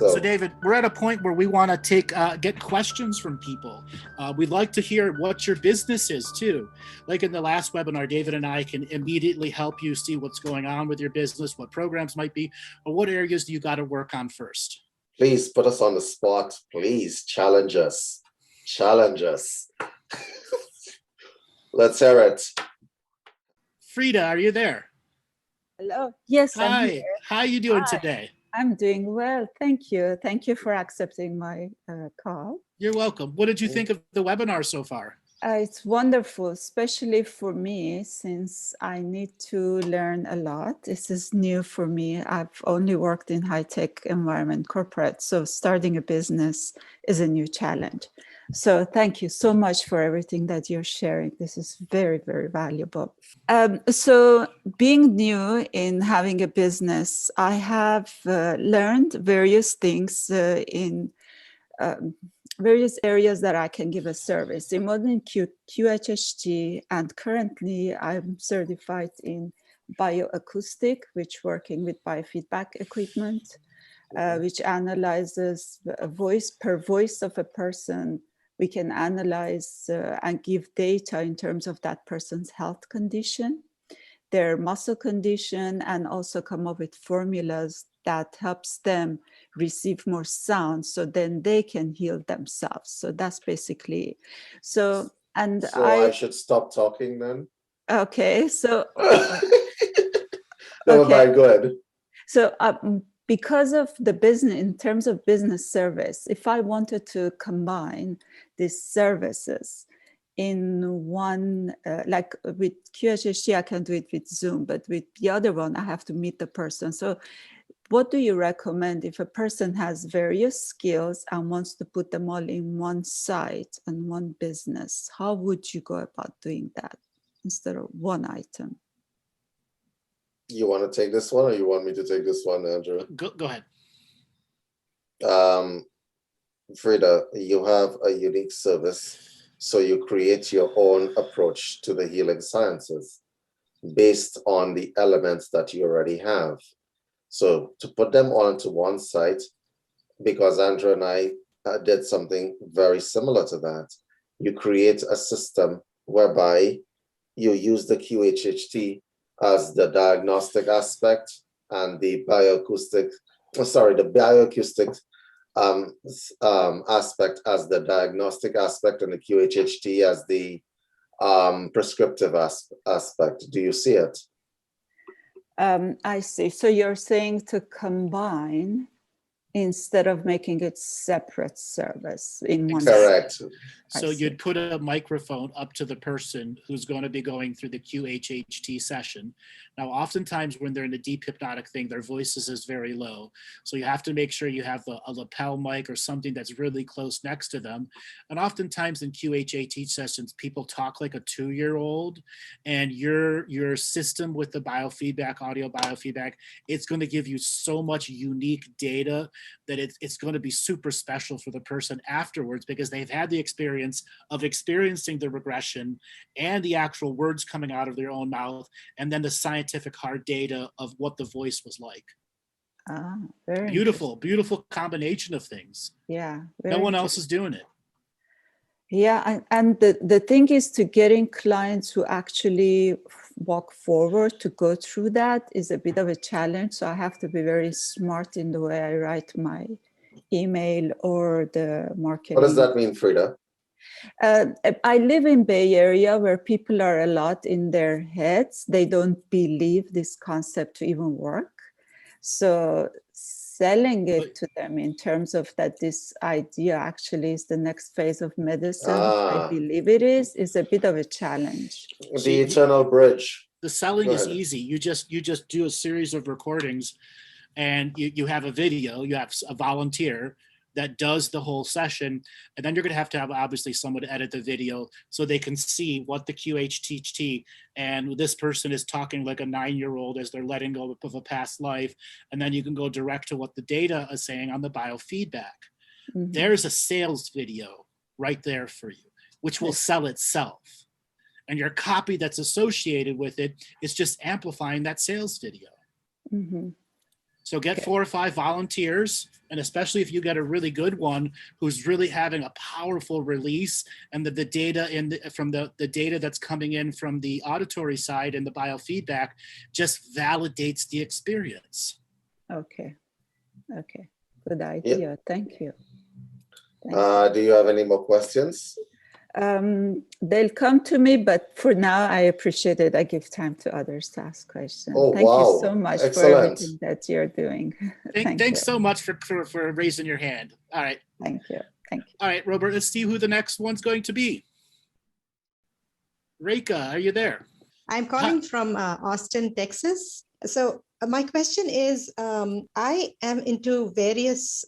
So So David, we're at a point where we want to get questions from people. We'd like to hear what your business is too. Like in the last webinar, David and I can immediately help you see what's going on with your business, what programs might be, or what areas do you got to work on first. please put us on the spot. Please challenge us. Challenge us. Let's hear it. Frida, are you there? Hello. Yes, I'm Hi. here. How are you doing Hi. today? I'm doing well. Thank you. Thank you for accepting my call. You're welcome. What did you think of the webinar so far? It's wonderful, especially for me, since I need to learn a lot. This is new for me. I've only worked in high-tech environment, corporate, so starting a business is a new challenge. So thank you so much for everything that you're sharing. This is very, very valuable. So being new in having a business, I have learned various things in various areas that I can give a service in modern QHHT, and currently I'm certified in bioacoustic, which working with biofeedback equipment, which analyzes a voice per voice of a person. We can analyze and give data in terms of that person's health condition, their muscle condition, and also come up with formulas that helps them receive more sound so then they can heal themselves. So that's basically, so I should stop talking then? Okay, so. No, okay. Go ahead. So because of the business, in terms of business service, if I wanted to combine these services in one, like with QHHT, I can do it with Zoom, but with the other one, I have to meet the person. So what do you recommend if a person has various skills and wants to put them all in one site and one business? How would you go about doing that instead of one item? You want to take this one or you want me to take this one, Andrew? Go ahead. Frida, you have a unique service, so you create your own approach to the healing sciences based on the elements that you already have. So to put them all into one site, because Andrew and I did something very similar to that, you create a system whereby you use the QHHT as the diagnostic aspect and the bioacoustic aspect as the diagnostic aspect, and the QHHT as the prescriptive aspect. Do you see it? I see. So you're saying to combine instead of making it separate service in one. Correct. So you'd put a microphone up to the person who's going to be going through the QHHT session. Now, oftentimes when they're in a deep hypnotic thing, their voices is very low. So you have to make sure you have a lapel mic or something that's really close next to them. And oftentimes in QHHT sessions, people talk like a 2-year-old, and your system with the biofeedback, audio biofeedback, it's going to give you so much unique data that it's going to be super special for the person afterwards, because they've had the experience of experiencing the regression and the actual words coming out of their own mouth, and then the scientific hard data of what the voice was like. Very beautiful combination of things. Yeah. No one else is doing it. Yeah, and the thing is, to getting clients who actually walk forward to go through that is a bit of a challenge. So I have to be very smart in the way I write my email or the marketing. What does that mean, Frida? I live in Bay Area, where people are a lot in their heads. They don't believe this concept to even work. So selling it to them in terms of that this idea actually is the next phase of medicine, I believe it is a bit of a challenge. The eternal bridge. The selling is easy. You just do a series of recordings, and you have a video, you have a volunteer that does the whole session, and then you're going to have obviously someone to edit the video so they can see what the QHHT, and this person is talking like a 9-year-old as they're letting go of a past life, and then you can go direct to what the data is saying on the biofeedback. Mm-hmm. There's a sales video right there for you, which will sell itself. And your copy that's associated with it is just amplifying that sales video. Mm-hmm. So get Okay. 4 or 5 volunteers, and especially if you get a really good one who's really having a powerful release, and the data from the data that's coming in from the auditory side and the biofeedback just validates the experience. Okay. Okay. Good idea. Thank you. Thank Do you have any more questions? They'll come to me, but for now, I appreciate it. I give time to others to ask questions. Oh, Thank wow. you so much for Excellent. everything that you're doing. Thank Thanks you. so much for raising your hand. All right. Thank you. Thank you. All right, Robert, let's see who the next one's going to be. Reika, are you there? I'm calling from Austin, Texas. So my question is, I am into various,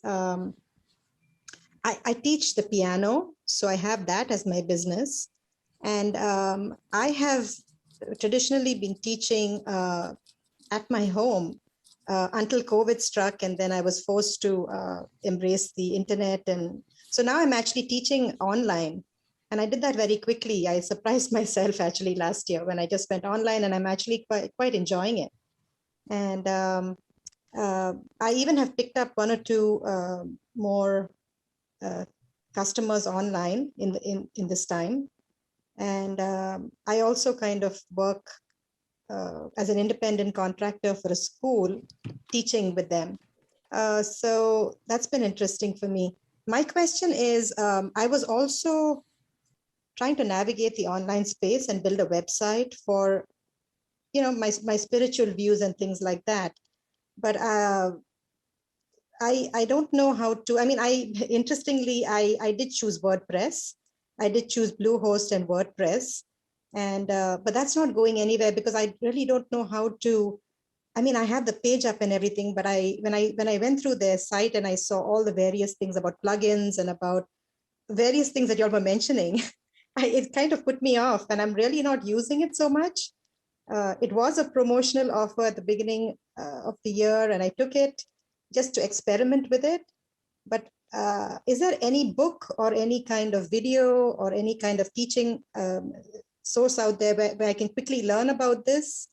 I teach the piano, so I have that as my business. And I have traditionally been teaching at my home until COVID struck, and then I was forced to embrace the internet. And so now I'm actually teaching online. And I did that very quickly. I surprised myself actually last year when I just went online, and I'm actually quite enjoying it. And I even have picked up 1 or 2 more customers online in this time. And I also kind of work as an independent contractor for a school, teaching with them. So that's been interesting for me. My question is, I was also trying to navigate the online space and build a website for, my spiritual views and things like that. But I don't know how to. I mean, interestingly, I did choose WordPress. I did choose Bluehost and WordPress, and but that's not going anywhere because I really don't know how to. I mean, I have the page up and everything, but when I went through their site and I saw all the various things about plugins and about various things that y'all were mentioning, it kind of put me off, and I'm really not using it so much. It was a promotional offer at the beginning of the year, and I took it just to experiment with it. But is there any book or any kind of video or any kind of teaching source out there where I can quickly learn about this,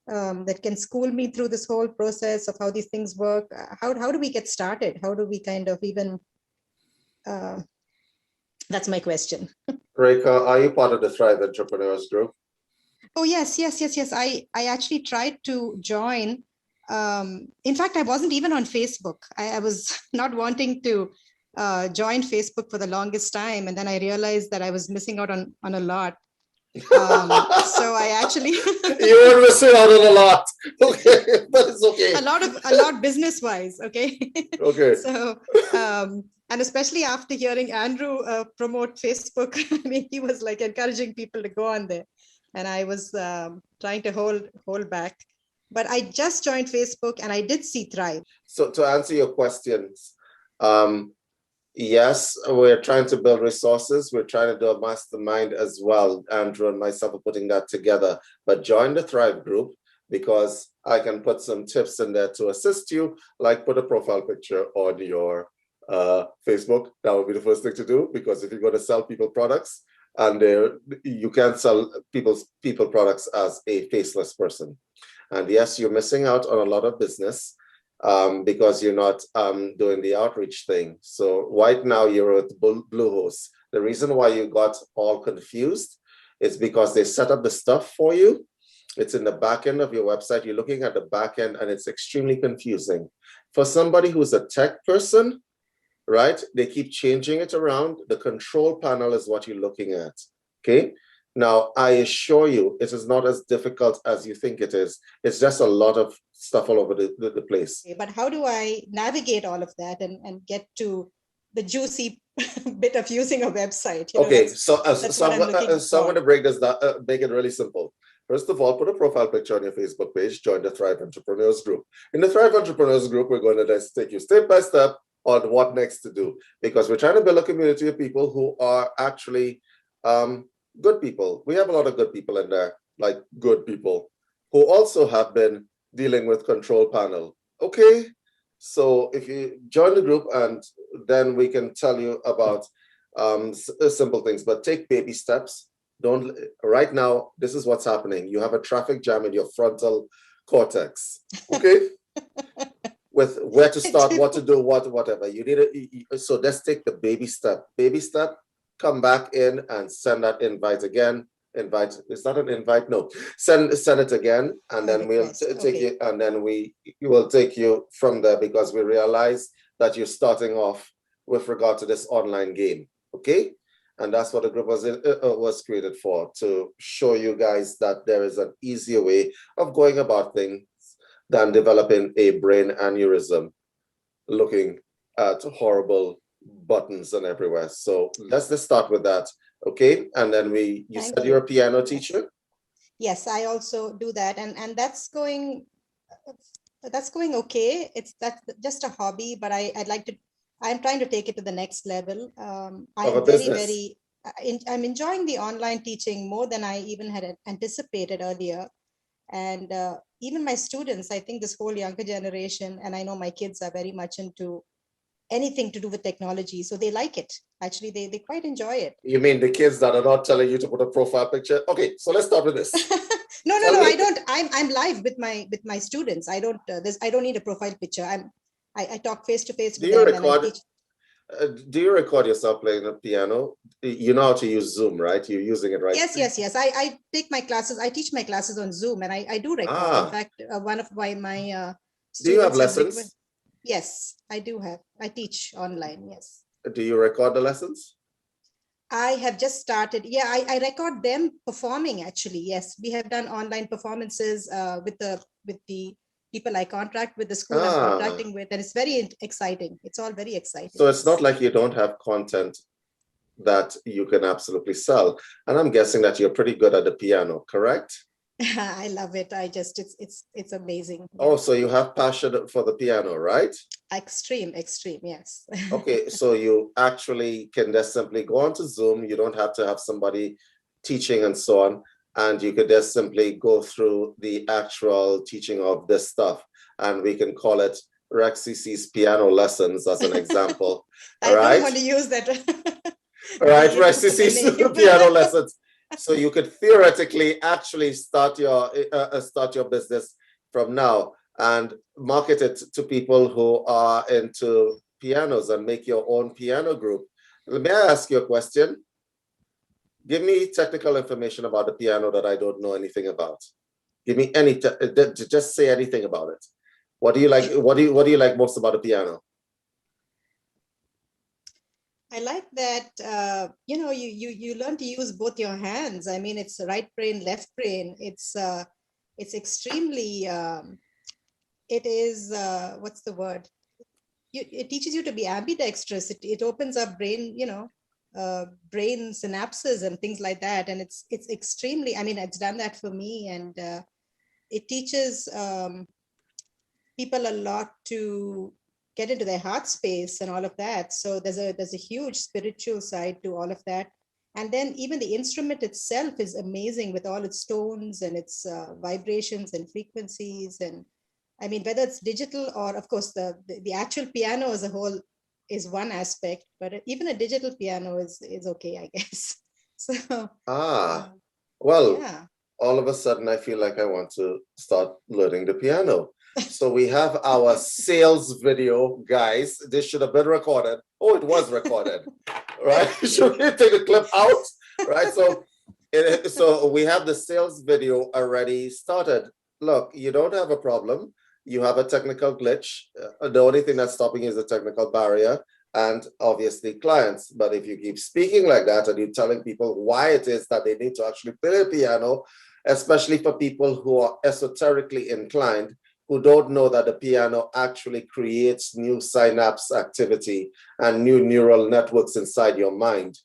that can school me through this whole process of how these things work? How do we get started? How do we kind of even, that's my question. Reika, are you part of the Thrive Entrepreneurs Group? Oh, yes. I actually tried to join. In fact, I wasn't even on Facebook. I was not wanting to join Facebook for the longest time. And then I realized that I was missing out on a lot. So I actually You were missing out on a lot. Okay, but it's okay. a lot business wise. Okay. Okay. So and especially after hearing Andrew promote Facebook, I mean, he was like encouraging people to go on there, and I was trying to hold back. But I just joined Facebook and I did see Thrive. So to answer your questions, yes, we're trying to build resources. We're trying to do a mastermind as well. Andrew and myself are putting that together. But join the Thrive group because I can put some tips in there to assist you, like put a profile picture on your Facebook. That would be the first thing to do, because if you're going to sell people products, and you can't sell people products as a faceless person. And yes, you're missing out on a lot of business because you're not doing the outreach thing. So right now you're at Bluehost. The reason why you got all confused is because they set up the stuff for you. It's in the back end of your website. You're looking at the back end and it's extremely confusing. For somebody who's a tech person, right? They keep changing it around. The control panel is what you're looking at, okay? Now, I assure you, it is not as difficult as you think it is. It's just a lot of stuff all over the place. But how do I navigate all of that and get to the juicy bit of using a website? Okay, so I'm going to break this down, make it really simple. First of all, put a profile picture on your Facebook page, join the Thrive Entrepreneurs Group. In the Thrive Entrepreneurs Group, we're going to just take you step by step on what next to do, because we're trying to build a community of people who are actually good people. We have a lot of good people in there, like good people who also have been dealing with control panel. Okay, so if you join the group, and then we can tell you about simple things, but take baby steps. Don't, right now, this is what's happening. You have a traffic jam in your frontal cortex, okay? with where to start, what to do, whatever. You need it. So let's take the baby step. Baby step, come back in and send that invite again. Invite, is that an invite? No. Send it again, and then we'll take you, and then we will take you from there, because we realize that you're starting off with regard to this online game. Okay? And that's what the group was created for, to show you guys that there is an easier way of going about things than developing a brain aneurysm looking at horrible buttons and everywhere. So let's just start with that. Okay. And then you said you're a piano teacher? Yes, I also do that. And that's going okay. That's just a hobby, but I'm trying to take it to the next level. I'm enjoying the online teaching more than I even had anticipated earlier. And even my students, I think this whole younger generation, and I know my kids are very much into anything to do with technology. So they like it. Actually, they quite enjoy it. You mean the kids that are not telling you to put a profile picture? Okay, so let's start with this. No, I don't. I'm live with my students. I don't need a profile picture. I talk face to face with them. Do you record yourself playing the piano? You know how to use Zoom, right? You're using it, right? Yes. I take my classes. I teach my classes on Zoom, and I do record. In fact, one of my students. Do you have lessons? Yes, I do have. I teach online. Yes. Do you record the lessons? I have just started. Yeah, I record them performing. Actually, yes, we have done online performances with the people I contract with, the school I'm contracting with, and it's very exciting. It's all very exciting. So it's not like you don't have content that you can absolutely sell. And I'm guessing that you're pretty good at the piano, correct? I love it. It's amazing. Oh, so you have passion for the piano, right? Extreme, yes. Okay, so you actually can just simply go onto Zoom. You don't have to have somebody teaching and so on. And you could just simply go through the actual teaching of this stuff. And we can call it Rex CC's piano lessons as an example. I don't want to use that. All right, Rex CC's piano lessons. So you could theoretically actually start your business from now and market it to people who are into pianos and make your own piano group. May I ask you a question? Give me technical information about the piano that I don't know anything about. Give me just say anything about it. What do you like? What do you like most about the piano? I like that, you learn to use both your hands. I mean, it's right brain, left brain. It's extremely, it is, what's the word? It teaches you to be ambidextrous. It opens up brain, brain synapses and things like that. And it's extremely, I mean, it's done that for me. And it teaches people a lot to get into their heart space and all of that. So there's a huge spiritual side to all of that. And then even the instrument itself is amazing with all its tones and its vibrations and frequencies. And I mean, whether it's digital or, of course, the actual piano as a whole is one aspect, but even a digital piano is okay, I guess. So well, yeah. All of a sudden I feel like I want to start learning the piano. So we have our sales video, guys. This should have been recorded. Oh, it was recorded, right? Should we take a clip out, right? So we have the sales video already started. Look, you don't have a problem. You have a technical glitch. The only thing that's stopping is the technical barrier and obviously clients. But if you keep speaking like that and you're telling people why it is that they need to actually play the piano, especially for people who are esoterically inclined, who don't know that the piano actually creates new synapse activity and new neural networks inside your mind,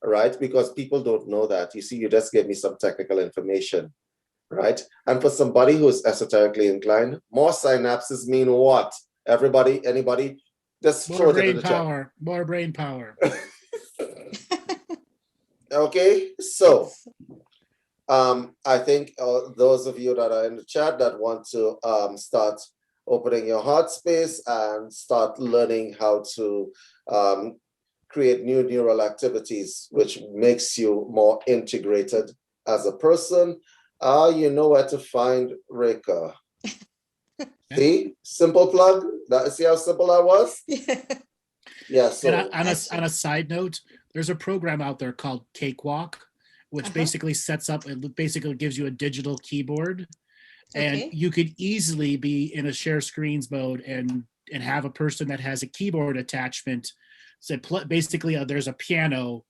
right? Because people don't know that. You see, you just gave me some technical information, right? And for somebody who's esoterically inclined, more synapses mean what? Everybody, anybody? Just more brain power, more brain power. Okay, so I think those of you that are in the chat that want to start opening your heart space and start learning how to create new neural activities, which makes you more integrated as a person, you know where to find Reka. See, simple plug. See how simple that was? Yeah. Yeah, so And on Actually- a side note, there's a program out there called Cakewalk, which Uh-huh. basically sets up, it basically gives you a digital keyboard. And Okay. you could easily be in a share screens mode and have a person that has a keyboard attachment. So basically, there's a piano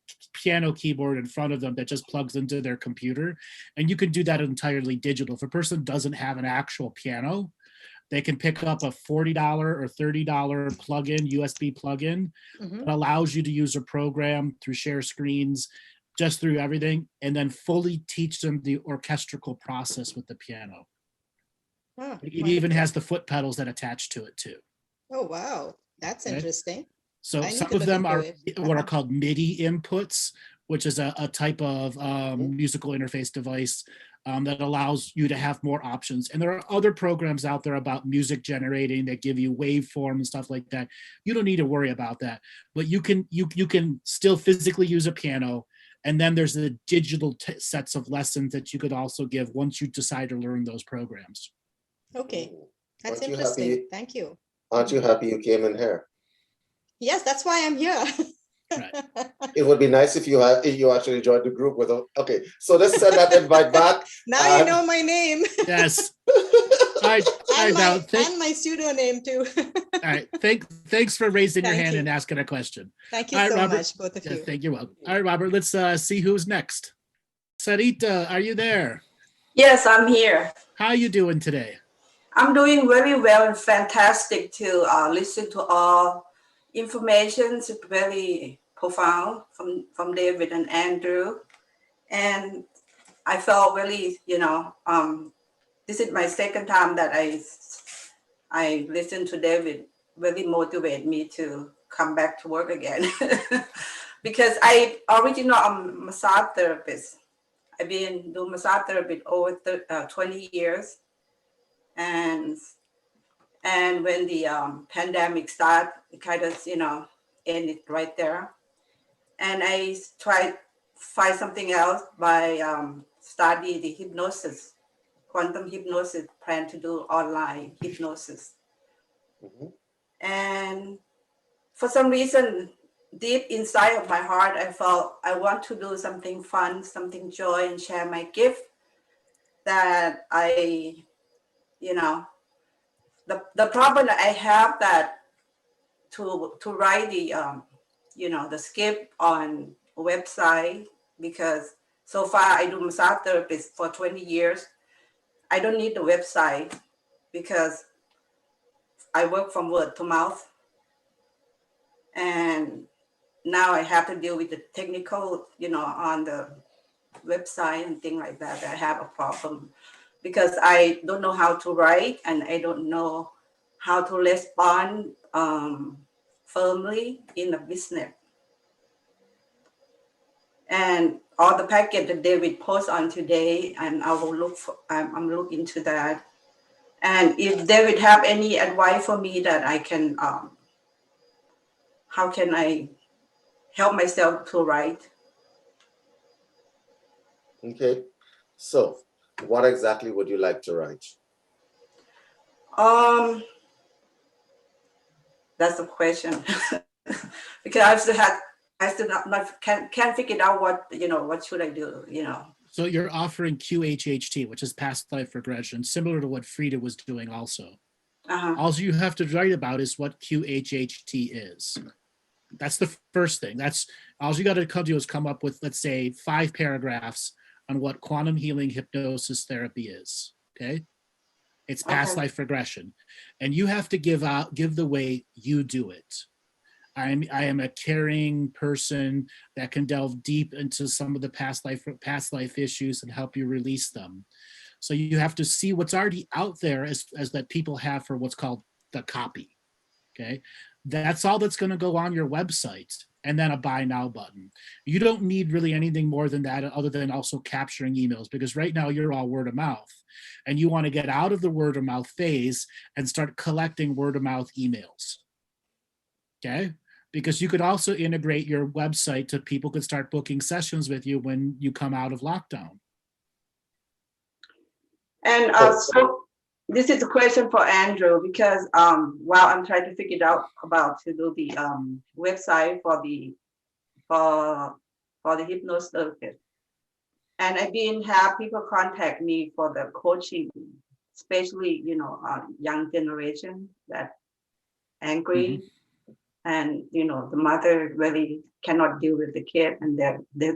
keyboard in front of them that just plugs into their computer, and you can do that entirely digital. If a person doesn't have an actual piano, they can pick up a $40 or $30 plug-in, USB plug-in, Mhm. that allows you to use a program through share screens, just through everything, and then fully teach them the orchestral process with the piano. Ah, It even wonderful. has the foot pedals that attach to it too. Oh, wow. That's Okay. interesting. So I need some to of look them into are it. what are Uh-huh. called MIDI inputs, which is a type of musical interface device that allows you to have more options. And there are other programs out there about music generating that give you waveform and stuff like that. You don't need to worry about that, but you can still physically use a piano. And then there's the digital sets of lessons that you could also give once you decide to learn those programs. Okay. That's Aren't you interesting. happy? Thank you. Aren't you happy you came in here? Yes, that's why I'm here. Right. It would be nice if you actually joined the group with a, okay, so let's send that invite back. Now you And- know my name Yes. All right. and Now, my pseudonym too. all right. Thanks for raising your Thank hand you. and asking a question. Thank you All right, so Robert. much, both of Yeah, you. thank you. Welcome. All right, Robert, let's see who's next. Sarita, are you there? Yes, I'm here. How you doing today? I'm doing very well and fantastic to listen to all information. It's very profound from David and Andrew. And I felt really, this is my second time that I listened to David, really motivate me to come back to work again. Because I'm a massage therapist. I've been doing massage therapy over 20 years. And when the pandemic started, it kind of, ended right there. And I tried to find something else by study the hypnosis, quantum hypnosis, plan to do online hypnosis. Mhm. And for some reason, deep inside of my heart, I felt I want to do something fun, something joy, and share my gift that the problem that I have that to write the script on a website, because so far I do massage therapist for 20 years. I don't need the website because I work from word to mouth. And now I have to deal with the technical, on the website and things like that. I have a problem because I don't know how to write and I don't know how to respond firmly in the business. And all the packet that David post on today, and I will look for, I'm looking into that. And if David have any advice for me that I can, how can I help myself to write? Okay, so what exactly would you like to write? That's the question. Because I still can't figure out what should I do, So you're offering QHHT, which is past life regression, similar to what Frida was doing also. Uh-huh. All you have to write about is what QHHT is. That's the first thing. That's all you got to do is come up with, let's say, 5 paragraphs on what quantum healing hypnosis therapy is. Okay. It's past Okay. life regression. And you have to give the way you do it. I am a caring person that can delve deep into some of the past life issues and help you release them. So you have to see what's already out there as that people have for what's called the copy. Okay. That's all that's going to go on your website, and then a buy now button. You don't need really anything more than that, other than also capturing emails, because right now you're all word of mouth and you want to get out of the word of mouth phase and start collecting word of mouth emails. Okay. Because you could also integrate your website to people could start booking sessions with you when you come out of lockdown. And this is a question for Andrew because while I'm trying to figure it out about to do the website for the hypnosis, and I've been have people contact me for the coaching, especially young generation that angry, and the mother really cannot deal with the kid, and they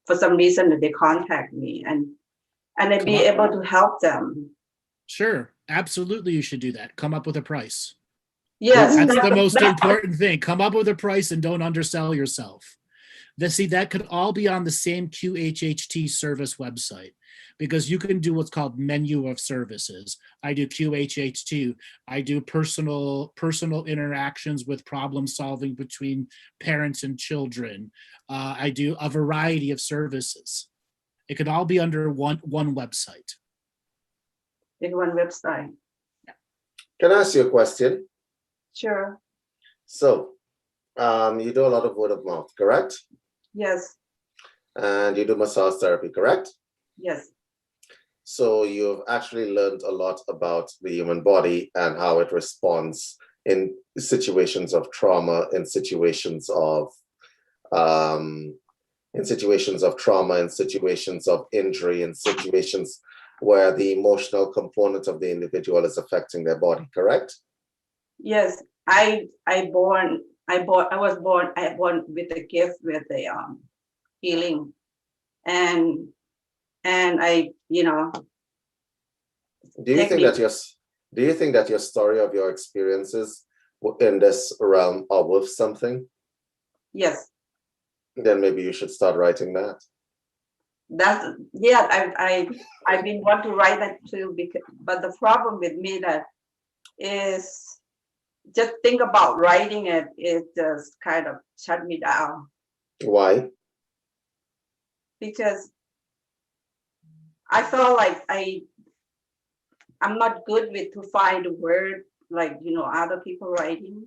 for some reason they contact me, and I'd be able to help them. Sure, absolutely, you should do that. Come up with a price. Yes, That's the most important thing. Come up with a price and don't undersell yourself. That could all be on the same QHHT service website, because you can do what's called menu of services. I do QHHT. I do personal interactions with problem solving between parents and children. I do a variety of services. It could all be under one website. in one website. Can I ask you a question? Sure. So, you do a lot of word of mouth, correct? Yes. And you do massage therapy, correct? Yes. So you've actually learned a lot about the human body and how it responds in situations of trauma, in situations of trauma, in situations of injury, in situations where the emotional component of the individual is affecting their body, correct? Yes. I was born with a gift with the healing, and I Do you think that your story of your experiences in this realm are worth something? Yes. Then maybe you should start writing that. I've been want to write that too, but the problem with me that is just think about writing it just kind of shut me down, Why? because I felt like I'm not good with to find a word like other people writing.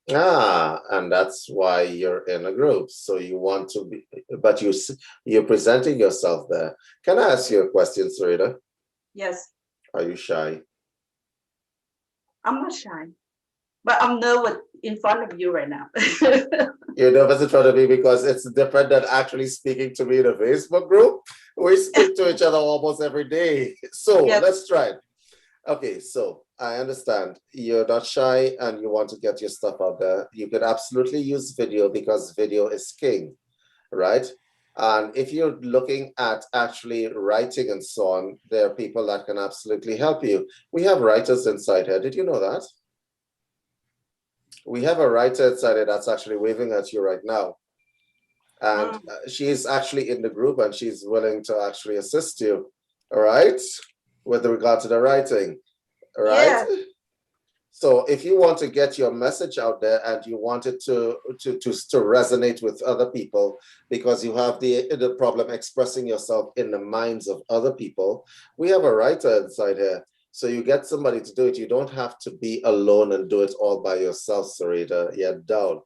And that's why you're in a group. So you want to be, but you're presenting yourself there. Can I ask you a question, Sarita? Yes. Are you shy? I'm not shy, but I'm nervous in front of you right now. You're nervous in front of me because it's different than actually speaking to me in a Facebook group. We speak to each other almost every day. So Yes. let's try it. Okay, so I understand you're not shy and you want to get your stuff out there. You could absolutely use video because video is king, right? And if you're looking at actually writing and so on, there are people that can absolutely help you. We have writers inside here. Did you know that? We have a writer inside here that's actually waving at you right now. And she's actually in the group and she's willing to actually assist you, all right? With regard to the writing, right? Yeah. So if you want to get your message out there and you want it to resonate with other people, because you have the problem expressing yourself in the minds of other people, we have a writer inside here. So you get somebody to do it. You don't have to be alone and do it all by yourself, Sarita. You don't.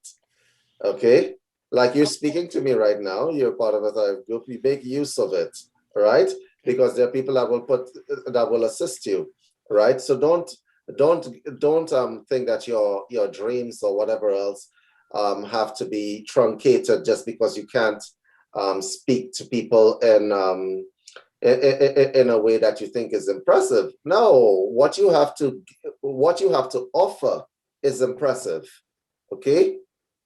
Okay? Like you're speaking to me right now, you're part of a group, you make use of it, right? Because there are people that will assist you, right? So don't think that your dreams or whatever else have to be truncated just because you can't speak to people in a way that you think is impressive. No, what you have to offer is impressive. Okay,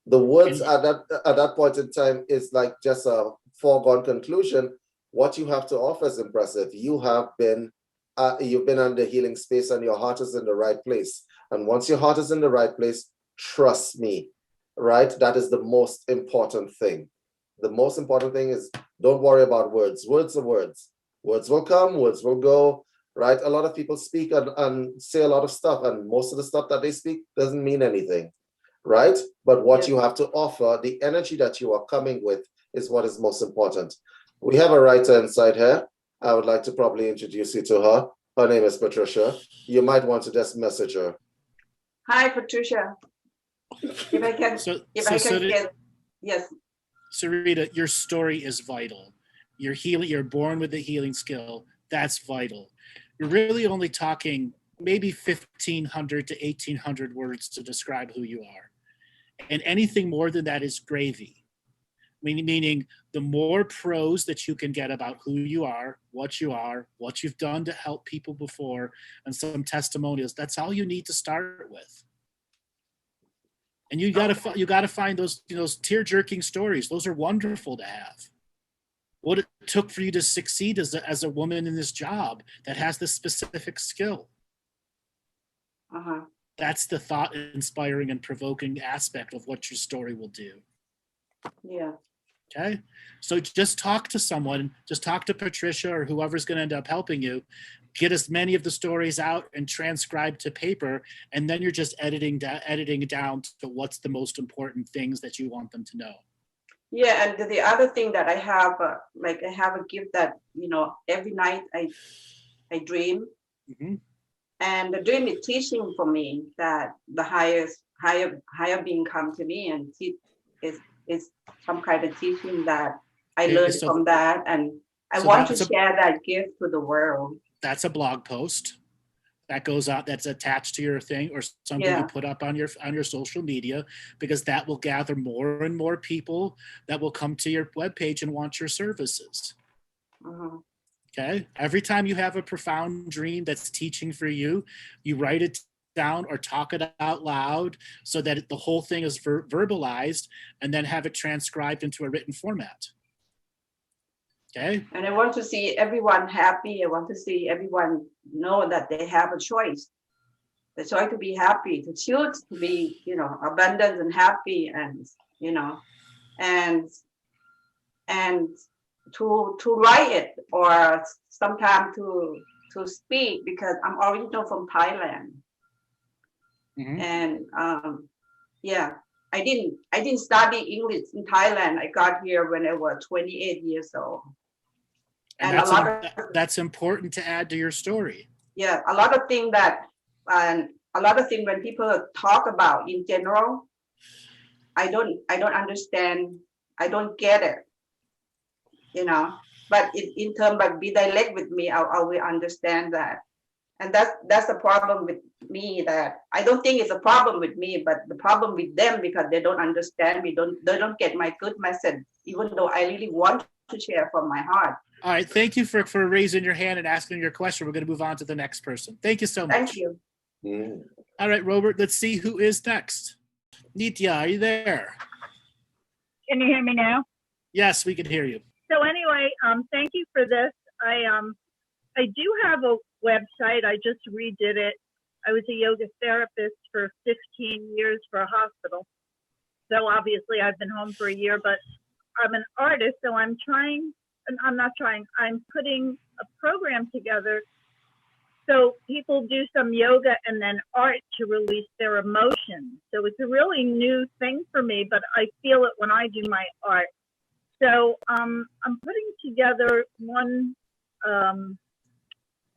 the words at that point in time is like just a foregone conclusion. What you have to offer is impressive. You've been in the healing space and your heart is in the right place. And once your heart is in the right place, trust me, right? That is the most important thing. The most important thing is don't worry about words. Words are words. Words will come, words will go, right? A lot of people speak and say a lot of stuff, and most of the stuff that they speak doesn't mean anything, right? But what you have to offer, the energy that you are coming with, is what is most important. We have a writer inside here. I would like to probably introduce you to her. Her name is Patricia. You might want to just message her. Hi, Patricia. If I can, yes. Sarita, your story is vital. You're born with the healing skill. That's vital. You're really only talking maybe 1,500 to 1,800 words to describe who you are. And anything more than that is gravy. Meaning the more prose that you can get about who you are, what you've done to help people before, and some testimonials, that's all you need to start with. And you gotta find those, those tear-jerking stories. Those are wonderful to have. What it took for you to succeed as a woman in this job that has this specific skill. Uh-huh. That's the thought-inspiring and provoking aspect of what your story will do. Yeah. Okay, so just talk to someone, just talk to Patricia or whoever's going to end up helping you, get as many of the stories out and transcribe to paper, and then you're just editing down to what's the most important things that you want them to know. Yeah, and the other thing that I have, I have a gift that, every night I dream. Mm-hmm. And the dream is teaching for me that the higher being come to me, and is some kind of teaching that I learned from that, and I want to share that gift to the world. That's a blog post that goes out, that's attached to your thing, or something you put up on your social media, because that will gather more and more people that will come to your webpage and want your services. Uh-huh. Okay, every time you have a profound dream that's teaching for you, you write it down or talk it out loud so that the whole thing is verbalized, and then have it transcribed into a written format. Okay. And I want to see everyone happy. I want to see everyone know that they have a choice. The choice to be happy, to choose to be, abundant and happy, and and to write it, or sometimes to speak, because I'm original from Thailand. Mm-hmm. And I didn't study English in Thailand. I got here when I was 28 years old. And that's important to add to your story. Yeah, a lot of things when people talk about in general, I don't understand. I don't get it. But in terms of be direct with me, I will understand that. And that's the problem with me, that I don't think it's a problem with me, but the problem with them, because they don't understand me, they don't get my good message, even though I really want to share from my heart. All right, thank you for raising your hand and asking your question. We're going to move on to the next person. Thank you so much. Thank you. Mm. All right, Robert, let's see who is next. Nitya, are you there? Can you hear me now? Yes, we can hear you. So anyway, thank you for this. I do have a website. I just redid it. I was a yoga therapist for 15 years for a hospital. So obviously I've been home for a year, but I'm an artist. So I'm putting a program together so people do some yoga and then art to release their emotions. So it's a really new thing for me, but I feel it when I do my art. So I'm putting together one,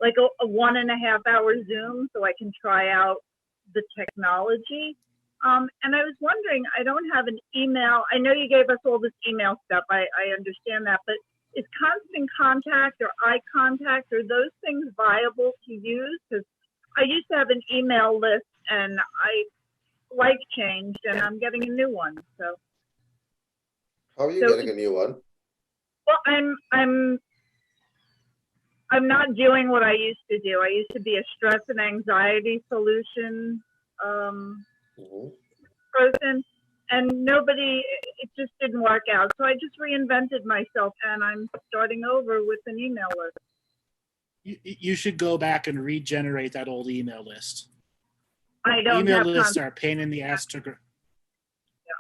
like a 1.5 hour Zoom, so I can try out the technology. And I was wondering, I don't have an email. I know you gave us all this email stuff. I understand that, but is constant contact or eye contact, are those things viable to use? Because I used to have an email list, and life changed, and I'm getting a new one. So how are you getting a new one? Well, I'm not doing what I used to do. I used to be a stress and anxiety solution person, and it just didn't work out. So I just reinvented myself, and I'm starting over with an email list. You should go back and regenerate that old email list. I don't email have lists are a pain in the ass to grow.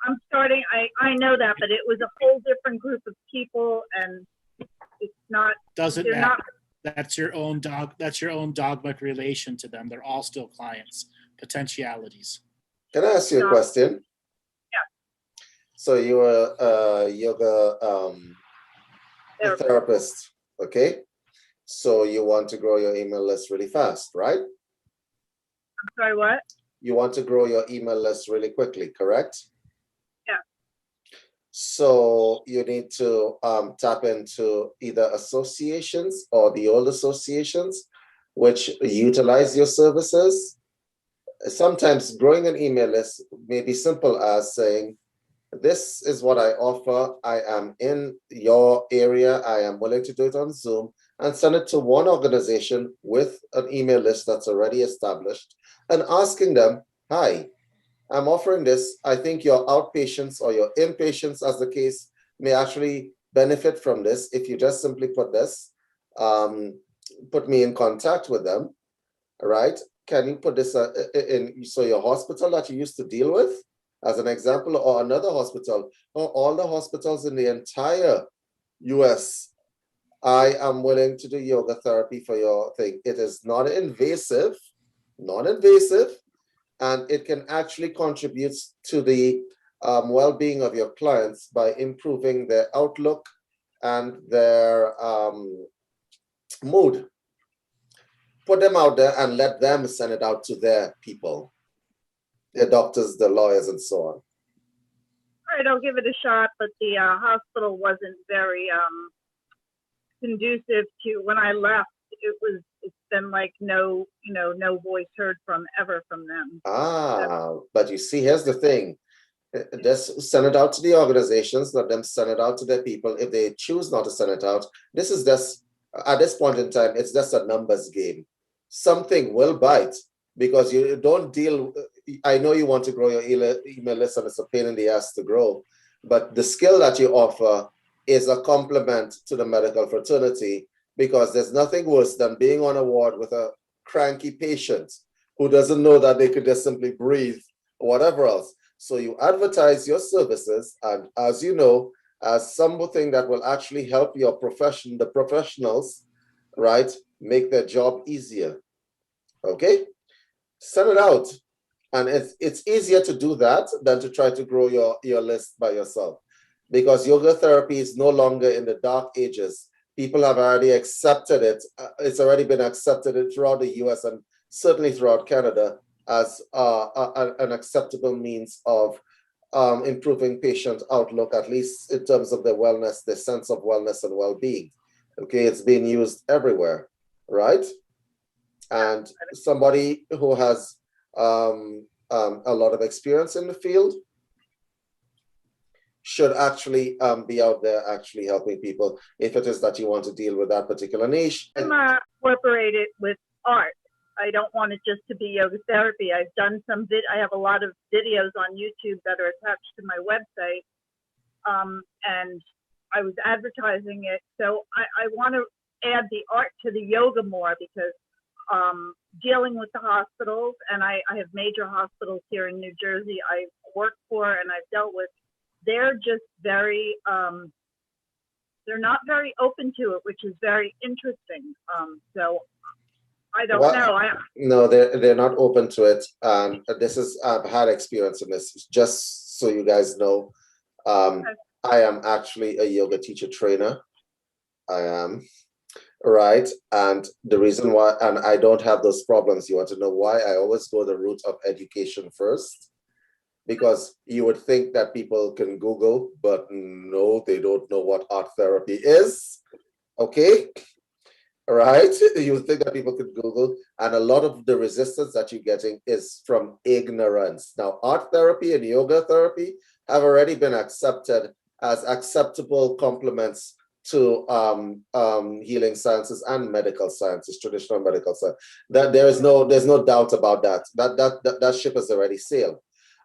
I'm starting, I know that, but it was a whole different group of people, and it's not. Doesn't matter. That's your own dogmatic relation to them. They're all still clients, potentialities. Can I ask you a question? Yeah. So you are a yoga therapist, okay? So you want to grow your email list really fast, right? I'm sorry, what? You want to grow your email list really quickly, correct? Yeah. So you need to tap into either associations or the old associations which utilize your services. Sometimes growing an email list may be simple as saying, this is what I offer. I am in your area. I am willing to do it on Zoom, and send it to one organization with an email list that's already established and asking them, hi, I'm offering this. I think your outpatients or your inpatients, as the case, may actually benefit from this. If you just simply put this, put me in contact with them, right? Can you put this in, so your hospital that you used to deal with, as an example, or another hospital, or all the hospitals in the entire US, I am willing to do yoga therapy for your thing. It is non-invasive, and it can actually contribute to the well-being of your clients by improving their outlook and their mood. Put them out there and let them send it out to their people, their doctors, the lawyers, and so on. All right, I'll give it a shot, but the hospital wasn't very conducive to, when I left, it's been like no voice heard from them. But you see, here's the thing. Just send it out to the organizations, let them send it out to their people. If they choose not to send it out, this is just, at this point in time, it's just a numbers game. Something will bite, because you don't deal, I know you want to grow your email list, and it's a pain in the ass to grow, but the skill that you offer is a compliment to the medical fraternity, because there's nothing worse than being on a ward with a cranky patient who doesn't know that they could just simply breathe or whatever else. So you advertise your services, and as you know, as something that will actually help your profession, the professionals, right, make their job easier. Okay? Send it out. And it's easier to do that than to try to grow your list by yourself, because yoga therapy is no longer in the dark ages. People have already accepted it. It's already been accepted throughout the US and certainly throughout Canada as an acceptable means of improving patient outlook, at least in terms of their wellness, their sense of wellness and well-being. Okay, it's being used everywhere, right? And somebody who has a lot of experience in the field should actually be out there actually helping people, if it is that you want to deal with that particular niche. I'm incorporated with art. I don't want it just to be yoga therapy. I've done I have a lot of videos on YouTube that are attached to my website, and I was advertising it. So I want to add the art to the yoga more, because dealing with the hospitals, and I have major hospitals here in New Jersey I've worked for and I've dealt with, they're just very, they're not very open to it, which is very interesting. So I don't know. No, they're not open to it. This is, I've had experience in this, just so you guys know. I am actually a yoga teacher trainer. I am, right? And the reason why, and I don't have those problems, you want to know why? I always go the route of education first. Because you would think that people can Google, but no, they don't know what art therapy is. Okay, right? You would think that people could Google, and a lot of the resistance that you're getting is from ignorance. Now, art therapy and yoga therapy have already been accepted as acceptable complements to healing sciences and medical sciences, traditional medical science. That there's no doubt about that. That ship has already sailed.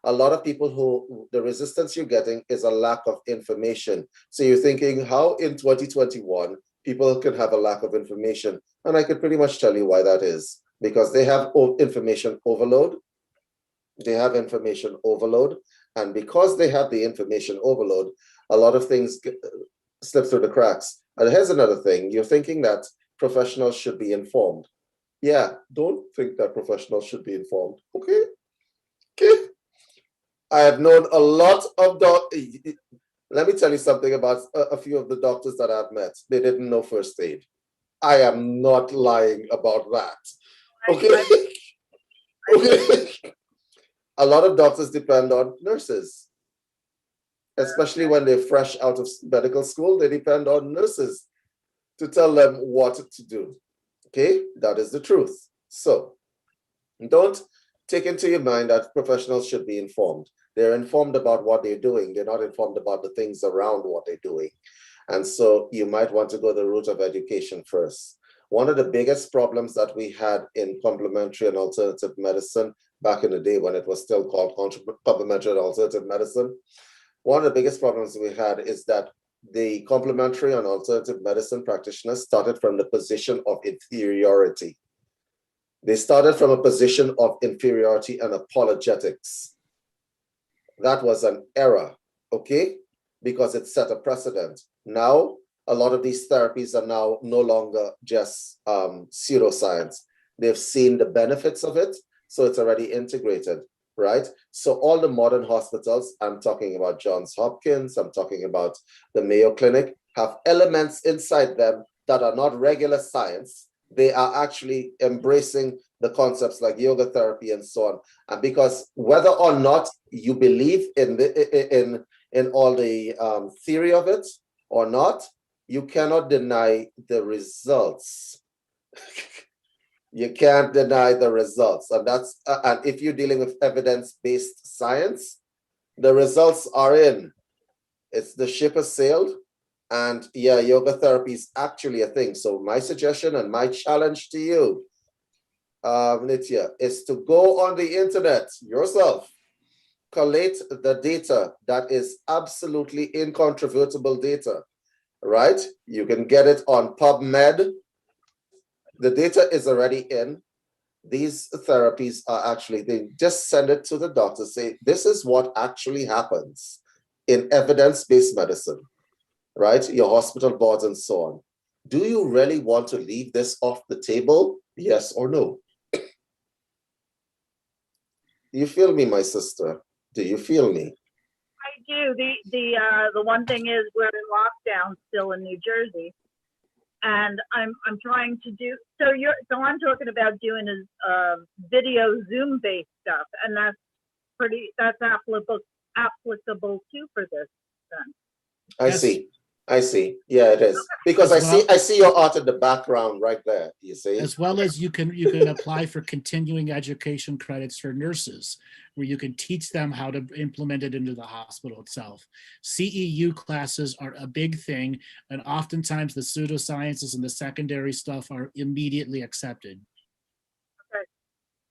A lot of people who, the resistance you're getting is a lack of information. So you're thinking, how in 2021 people can have a lack of information? And I could pretty much tell you why that is. Because they have information overload. They have information overload. And because they have the information overload, a lot of things slip through the cracks. And here's another thing. You're thinking that professionals should be informed. Yeah, don't think that professionals should be informed. Okay? Okay? I have known a lot of doctors. Let me tell you something about a few of the doctors that I've met. They didn't know first aid. I am not lying about that. Okay? Okay? A lot of doctors depend on nurses, especially when they're fresh out of medical school. They depend on nurses to tell them what to do. Okay, that is the truth. So don't take into your mind that professionals should be informed. They're informed about what they're doing. They're not informed about the things around what they're doing. And so you might want to go the route of education first. One of the biggest problems that we had in complementary and alternative medicine back in the day when it was still called complementary and alternative medicine, one of the biggest problems we had is that the complementary and alternative medicine practitioners started from the position of inferiority. They started from a position of inferiority and apologetics. That was an error, okay? Because it set a precedent. Now, a lot of these therapies are now no longer just pseudoscience. They've seen the benefits of it, so it's already integrated, right? So all the modern hospitals, I'm talking about Johns Hopkins, I'm talking about the Mayo Clinic, have elements inside them that are not regular science. They are actually embracing the concepts like yoga therapy and so on. And because whether or not you believe in all the theory of it or not, you cannot deny the results. You can't deny the results. And that's and if you're dealing with evidence-based science, the results are in. It's the ship has sailed. And yeah, yoga therapy is actually a thing. So my suggestion and my challenge to you, Nitya, is to go on the internet yourself, collate the data that is absolutely incontrovertible data, right? You can get it on PubMed. The data is already in. These therapies are actually, they just send it to the doctor, say, this is what actually happens in evidence-based medicine, right? Your hospital boards and so on. Do you really want to leave this off the table? Yes or no? You feel me, my sister? Do you feel me? I do. The one thing is we're in lockdown still in New Jersey, and I'm trying to do so. I'm talking about doing is video Zoom based stuff, and that's applicable too for this. Then. I Yes. see. I see. Yeah, it is. Because As well- I see your art in the background right there. You see? As well as you can apply for continuing education credits for nurses, where you can teach them how to implement it into the hospital itself. CEU classes are a big thing, and oftentimes the pseudosciences and the secondary stuff are immediately accepted.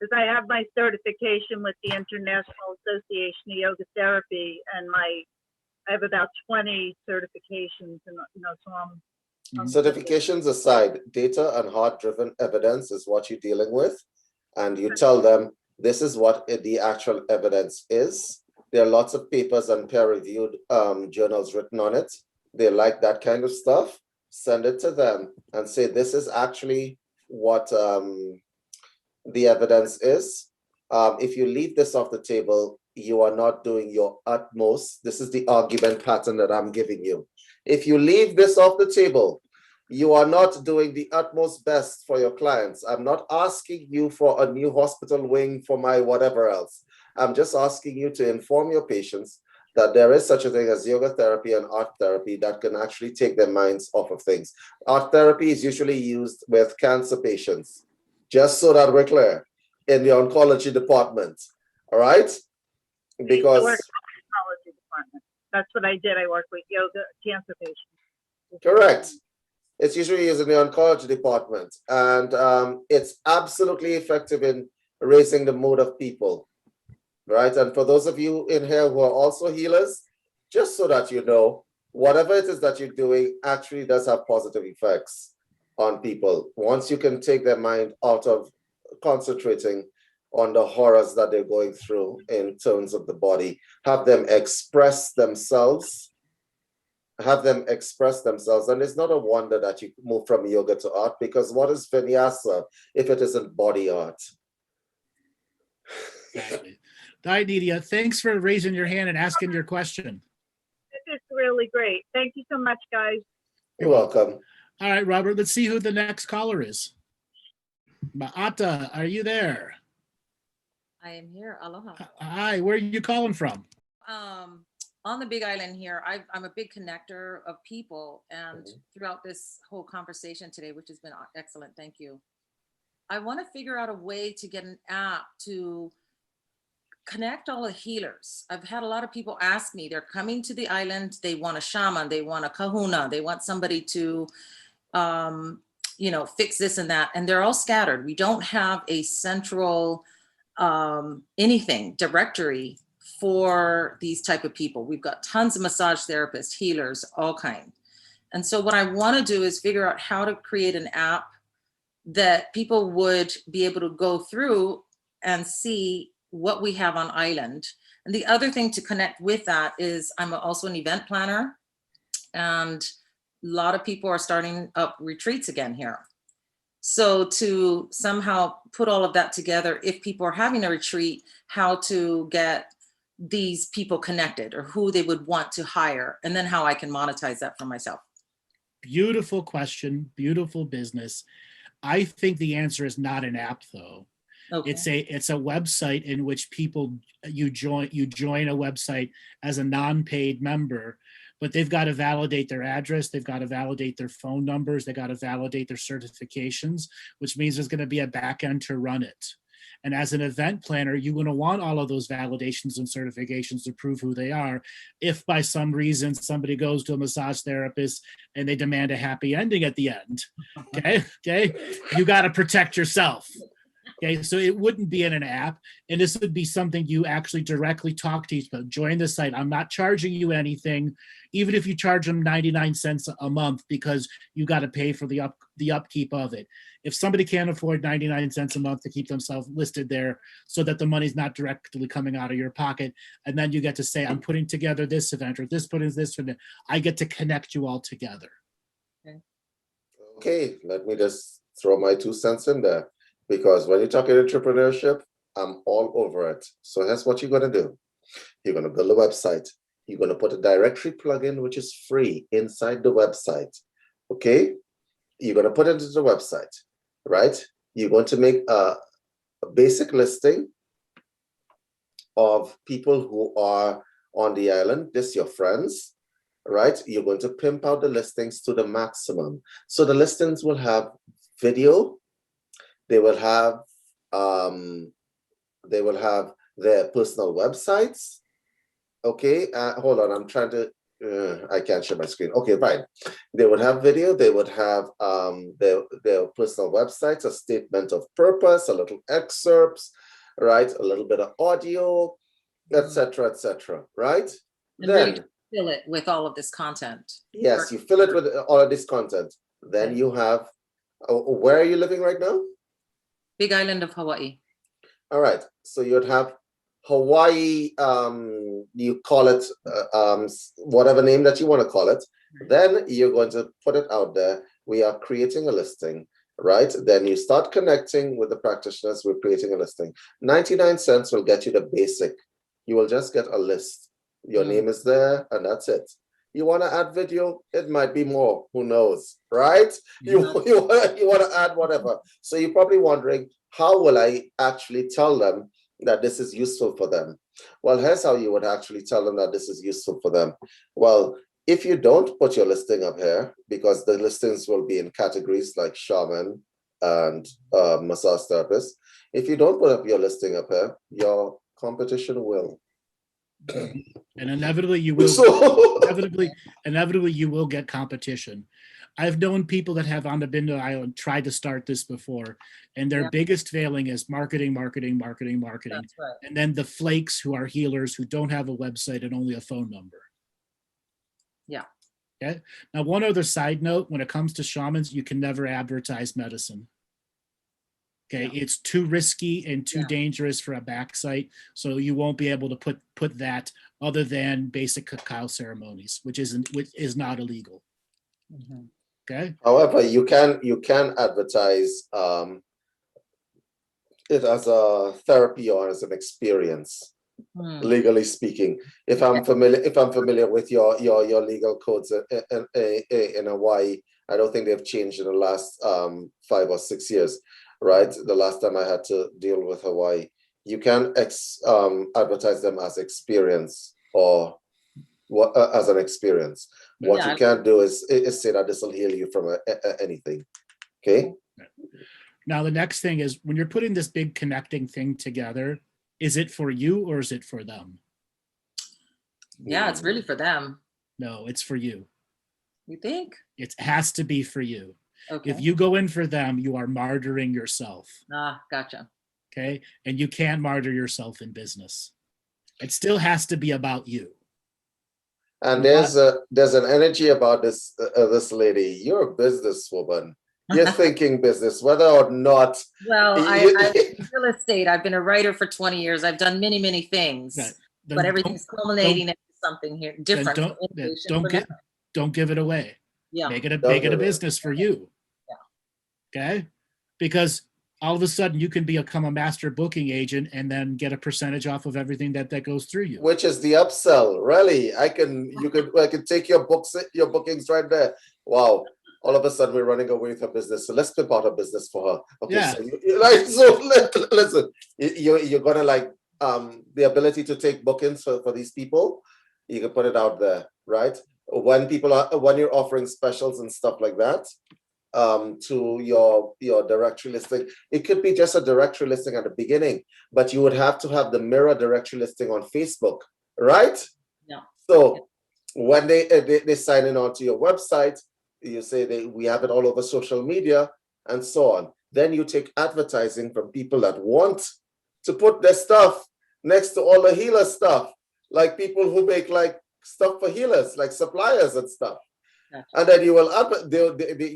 Because I have my certification with the International Association of Yoga Therapy, and I have about 20 certifications, and so I'm Certifications aside, data and hard-driven evidence is what you're dealing with. And you tell them, this is what the actual evidence is. There are lots of papers and peer-reviewed journals written on it. They like that kind of stuff. Send it to them and say, this is actually what the evidence is. If you leave this off the table, you are not doing your utmost. This is the argument pattern that I'm giving you. If you leave this off the table, you are not doing the utmost best for your clients. I'm not asking you for a new hospital wing for my whatever else. I'm just asking you to inform your patients that there is such a thing as yoga therapy and art therapy that can actually take their minds off of things. Art therapy is usually used with cancer patients, just so that we're clear, in the oncology department, all right? Because oncology department. That's what I did. I worked with yoga cancer patients. correct. It's usually used in the oncology department, and it's absolutely effective in raising the mood of people, right? And for those of you in here who are also healers, just so that you know, whatever it is that you're doing actually does have positive effects on people. Once you can take their mind out of concentrating on the horrors that they're going through in terms of the body, have them express themselves, and it's not a wonder that you move from yoga to art, because what is vinyasa if it isn't body art? Exactly. Nidia, thanks for raising your hand and asking your question. It's really great. Thank you so much, guys. You're welcome. All right, Robert, let's see who the next caller is. Maata, are you there? I am here. Aloha. Hi, where are you calling from? On the Big Island here, I'm a big connector of people, and throughout this whole conversation today, which has been excellent, thank you. I want to figure out a way to get an app to connect all the healers. I've had a lot of people ask me, they're coming to the island, they want a shaman, they want a kahuna, they want somebody to, fix this and that, and they're all scattered. We don't have a central directory for these type of people. We've got tons of massage therapists, healers, all kind. And so what I want to do is figure out how to create an app that people would be able to go through and see what we have on island. And the other thing to connect with that is I'm also an event planner, and a lot of people are starting up retreats again here. So to somehow put all of that together, if people are having a retreat, how to get these people connected or who they would want to hire, and then how I can monetize that for myself. Beautiful question, beautiful business. I think the answer is not an app though. Okay. It's a website in which people, you join a website as a non-paid member, but they've got to validate their address, they've got to validate their phone numbers, they got to validate their certifications, which means there's going to be a back end to run it. And as an event planner, you're going to want all of those validations and certifications to prove who they are. If by some reason somebody goes to a massage therapist and they demand a happy ending at the end, okay, you got to protect yourself. Okay, so it wouldn't be in an app, and this would be something you actually directly talk to each other. Join the site. I'm not charging you anything, even if you charge them 99 cents a month, because you got to pay for the upkeep of it. If somebody can't afford 99 cents a month to keep themselves listed there so that the money's not directly coming out of your pocket, and then you get to say, I'm putting together this event or this, putting this, I get to connect you all together. Okay, let me just throw my 2 cents in there. Because when you're talking entrepreneurship, I'm all over it. So here's what you're going to do. You're going to build a website. You're going to put a directory plugin, which is free, inside the website. Okay? You're going to put it into the website, right? You're going to make a basic listing of people who are on the island. This your friends, right? You're going to pimp out the listings to the maximum. So the listings will have video. They will have their personal websites. Okay, hold on, I'm trying to, I can't share my screen. Okay, fine. They would have video, they would have their personal websites, a statement of purpose, a little excerpts, right? A little bit of audio, etc., right? And then really fill it with all of this content. Yes, you fill it with all of this content. Then you have, where are you living right now? Big Island of Hawaii. All right, so you'd have Hawaii, you call it whatever name that you want to call it. Then you're going to put it out there. We are creating a listing, right? Then you start connecting with the practitioners. We're creating a listing. 99 cents will get you the basic. You will just get a list. Your name is there, and that's it. You want to add video? It might be more. Who knows, right? You want to add whatever. So you're probably wondering, how will I actually tell them that this is useful for them? Well, here's how you would actually tell them that this is useful for them. Well, if you don't put your listing up here, because the listings will be in categories like shaman and massage therapist. If you don't put up your listing up here, your competition will. And inevitably you will inevitably you will get competition. I've known people that have on the Bino Island tried to start this before, and their biggest failing is marketing. That's right. And then the flakes who are healers who don't have a website and only a phone number. Yeah. Okay. Now, one other side note, when it comes to shamans, you can never advertise medicine. Okay, it's too risky and too dangerous for a backsite, so you won't be able to put that other than basic cacao ceremonies, which is not illegal. Mm-hmm. Okay. However, you can advertise it as a therapy or as an experience, legally speaking. If I'm familiar with your legal codes in Hawaii, I don't think they've changed in the last 5 or 6 years. Right, the last time I had to deal with Hawaii, you can advertise them as experience or as an experience. What you can't do is say that this will heal you from anything. Okay. Now, the next thing is when you're putting this big connecting thing together, is it for you or is it for them? Yeah, it's really for them. No, it's for you. You think? It has to be for you. Okay. If you go in for them, you are martyring yourself. Gotcha. Okay. And you can't martyr yourself in business. It still has to be about you. And there's an energy about this this lady. You're a businesswoman. You're thinking business, whether or not. Well, I've in real estate. I've been a writer for 20 years. I've done many, many things, Right. but everything's culminating into something here different. Don't give it away. Yeah. Make it a business for you. Yeah. Okay. Because all of a sudden you can become a master booking agent and then get a percentage off of everything that goes through you. Which is the upsell, really. I can take your bookings right there. Wow. All of a sudden we're running away with her business. So let's pimp out a business for her. Okay. Yeah. So listen, you're gonna like the ability to take bookings for these people. You can put it out there, right? When you're offering specials and stuff like that, to your directory listing, it could be just a directory listing at the beginning, but you would have to have the mirror directory listing on Facebook, right? Yeah. So when they sign in onto your website, you say we have it all over social media and so on. Then you take advertising from people that want to put their stuff next to all the healer stuff, like people who make like stuff for healers, like suppliers and stuff. Gotcha. And then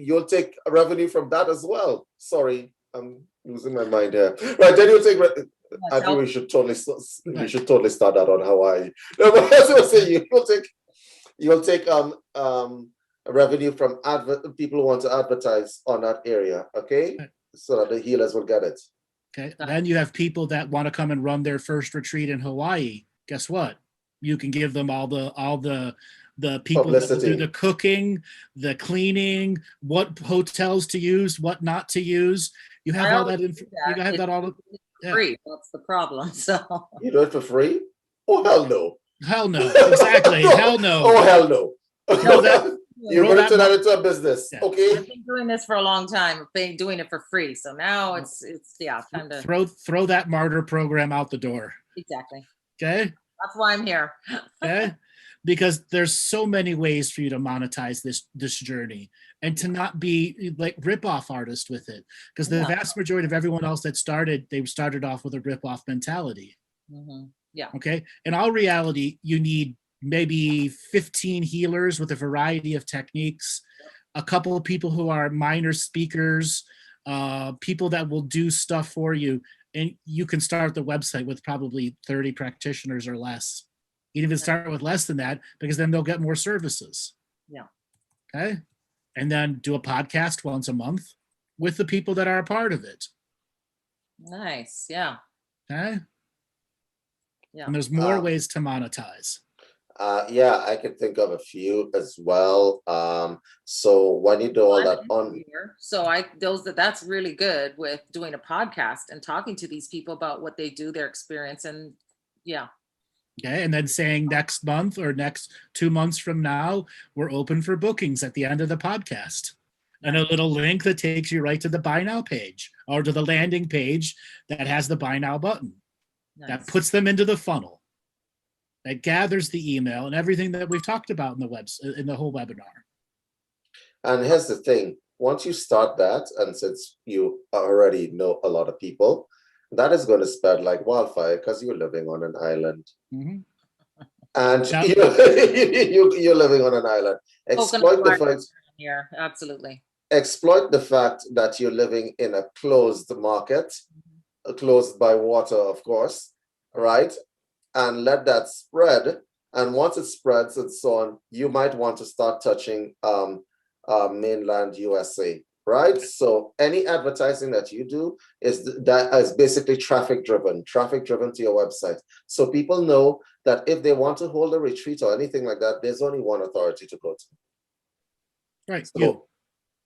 you'll take revenue from that as well. Sorry, I'm losing my mind here. Right, then you'll take. I think we should totally start that on Hawaii. No, but as I was saying, you'll take revenue from people who want to advertise on that area. Okay, so that the healers will get it. Okay. Then you have people that want to come and run their first retreat in Hawaii. Guess what? You can give them all the people Publicity. that will do the cooking, the cleaning, what hotels to use, what not to use. You have all that. You have that all. Yeah. Free. That's the problem. So You do it for free? Oh hell no! Hell no! Exactly. Hell no! Oh hell no! You're Throw going to that turn that into a business, Yeah. okay? I've been doing this for a long time. I've been doing it for free. So now it's time to throw that martyr program out the door. exactly. Okay. That's why I'm here. Okay. Because there's so many ways for you to monetize this journey and to not be like rip-off artist with it. Because the vast majority of everyone else that they started off with a rip-off mentality. Mm-hmm. Yeah. Okay. In all reality, you need maybe 15 healers with a variety of techniques, a couple of people who are minor speakers, people that will do stuff for you. And you can start the website with probably 30 practitioners or less. You can even start with less than that because then they'll get more services. Yeah. Okay. And then do a podcast once a month with the people that are a part of it. Nice. Yeah. Okay. Yeah. And there's more ways to monetize. Yeah, I can think of a few as well. So when you do all that on, so that's really good with doing a podcast and talking to these people about what they do, their experience, and yeah. Okay, and then saying next month or next 2 months from now, we're open for bookings at the end of the podcast. And a little link that takes you right to the buy now page or to the landing page that has the buy now button. Nice. That puts them into the funnel. That gathers the email and everything that we've talked about in the whole webinar. and here's the thing, once you start that, and since you already know a lot of people, that is going to spread like wildfire because you're living on an island. Mm-hmm. And Yeah. you're living on an island. Exploit the fact here, absolutely. Exploit the fact that you're living in a closed market, closed by water, of course, right? And let that spread. And once it spreads and so on, you might want to start touching mainland USA, right? So any advertising that you do is basically traffic driven to your website. So people know that if they want to hold a retreat or anything like that, there's only one authority to go to. Right. So,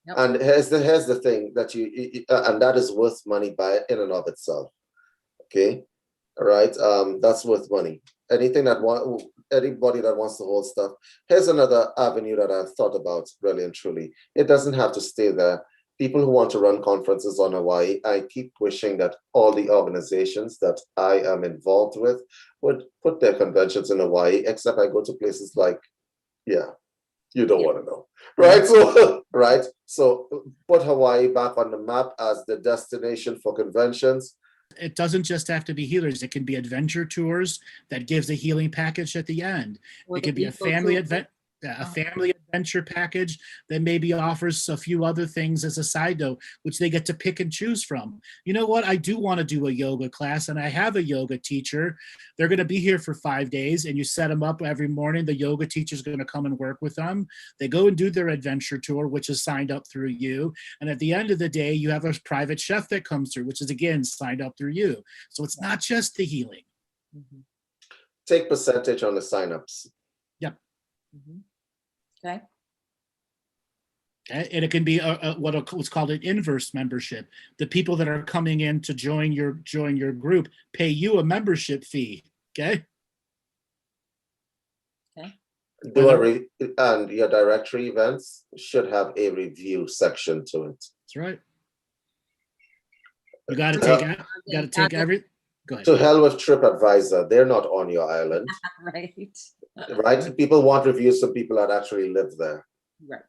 Yep. and here's the thing that and that is worth money in and of itself. Okay, all right. That's worth money. Anybody that wants to hold stuff. Here's another avenue that I've thought about really and truly. It doesn't have to stay there. people who want to run conferences on Hawaii, I keep wishing that all the organizations that I am involved with would put their conventions in Hawaii, except I go to places like, yeah, you don't want to know, right? So, right. So put Hawaii back on the map as the destination for conventions. It doesn't just have to be healers. It can be adventure tours that gives a healing package at the end. Or It the could be a eco family tour. event, a family adventure package that maybe offers a few other things as a side note, which they get to pick and choose from. You know what? I do want to do a yoga class, and I have a yoga teacher. They're going to be here for 5 days, and you set them up every morning. The yoga teacher is going to come and work with them. They go and do their adventure tour, which is signed up through you. And at the end of the day, you have a private chef that comes through, which is again signed up through you. So it's not just the healing. Mhm. Take percentage on the signups. Mhm. Okay. Okay? And it can be what's called an inverse membership. The people that are coming in to join your group pay you a membership fee. Okay. Do and your directory events should have a review section to it. That's right. You got to Yeah. take every. Go ahead. To hell with TripAdvisor. They're not on your island, Right. right? People want reviews from people that actually live there. Right.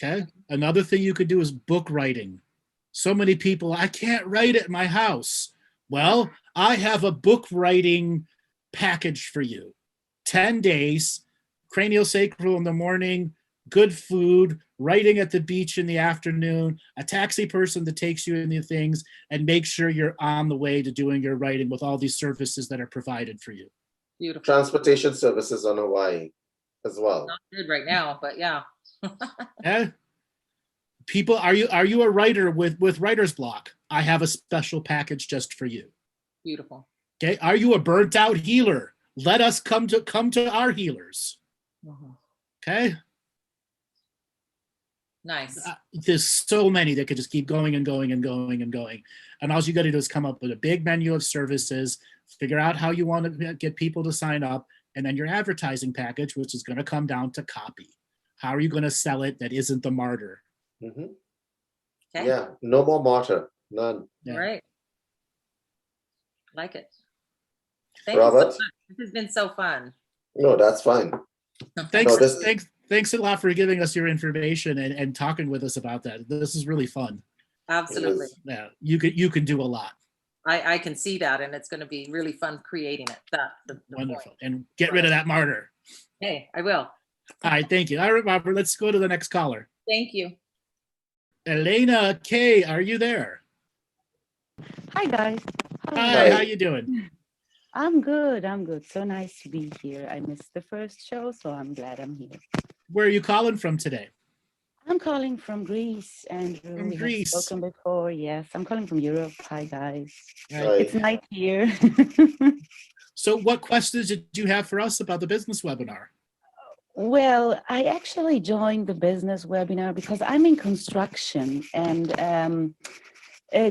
Okay. Another thing you could do is book writing. So many people, I can't write at my house. Well, I have a book writing package for you. 10 days, craniosacral in the morning, good food, writing at the beach in the afternoon, a taxi person that takes you in the things, and make sure you're on the way to doing your writing with all these services that are provided for you. Beautiful. Transportation services on Hawaii as well. Not good right now, but yeah. Okay? People, are you a writer with writer's block? I have a special package just for you. Beautiful. Okay. Are you a burnt out healer? Let us come to our healers. Mhm. Okay. Nice. There's so many that could just keep going and going and going and going. And all you got to do is come up with a big menu of services, figure out how you want to get people to sign up, and then your advertising package, which is going to come down to copy. How are you going to sell it that isn't the martyr? Mhm. Okay. Yeah, no more martyr, none. Yeah. All right. Like it. Thank you Robert? so much. This has been so fun. No, that's fine. Thanks, No, this- thanks a lot for giving us your information and talking with us about that. This is really fun. Absolutely. Yeah, you can do a lot. I can see that, and it's going to be really fun creating it. The Wonderful. point. And get rid of that martyr. Hey, I will. All right, thank you. All right, Robert, let's go to the next caller. Thank you. Elena K, are you there? Hi guys. Hi, how you doing? I'm good. I'm good. So nice to be here. I missed the first show, so I'm glad I'm here. Where are you calling from today? I'm calling from Greece, Andrew. From We have Greece. spoken before. Yes, I'm calling from Europe. Hi guys. Hi. It's night here. So what questions did you have for us about the business webinar? Well, I actually joined the business webinar because I'm in construction and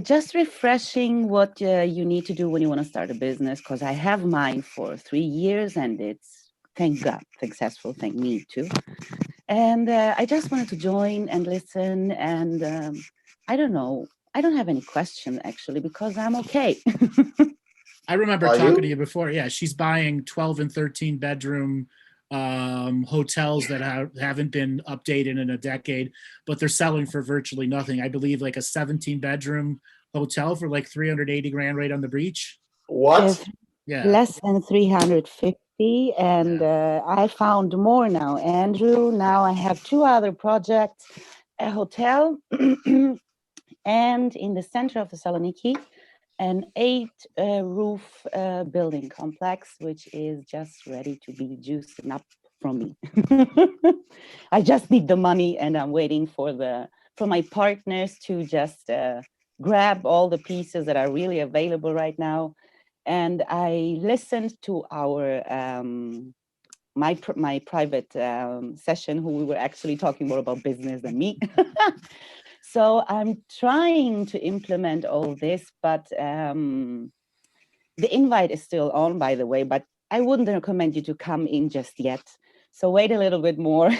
just refreshing what you need to do when you want to start a business, because I have mine for 3 years and it's, thank God, successful, thank me too. And I just wanted to join and listen and I don't know, I don't have any question actually because I'm okay. I remember Are talking you? to you before. Yeah, she's buying 12 and 13 bedroom hotels that haven't been updated in a decade, but they're selling for virtually nothing. I believe like a 17 bedroom hotel for like 380 grand right on the beach. What? Yeah. Less than 350 and I found more now, Andrew. Now I have 2 other projects, a hotel and in the center of Thessaloniki, an 8 roof building complex, which is just ready to be juiced up from me. I just need the money and I'm waiting for my partners to just grab all the pieces that are really available right now. And I listened to our my private session, who we were actually talking more about business than me. So I'm trying to implement all this, but the invite is still on, by the way, but I wouldn't recommend you to come in just yet. So wait a little bit more.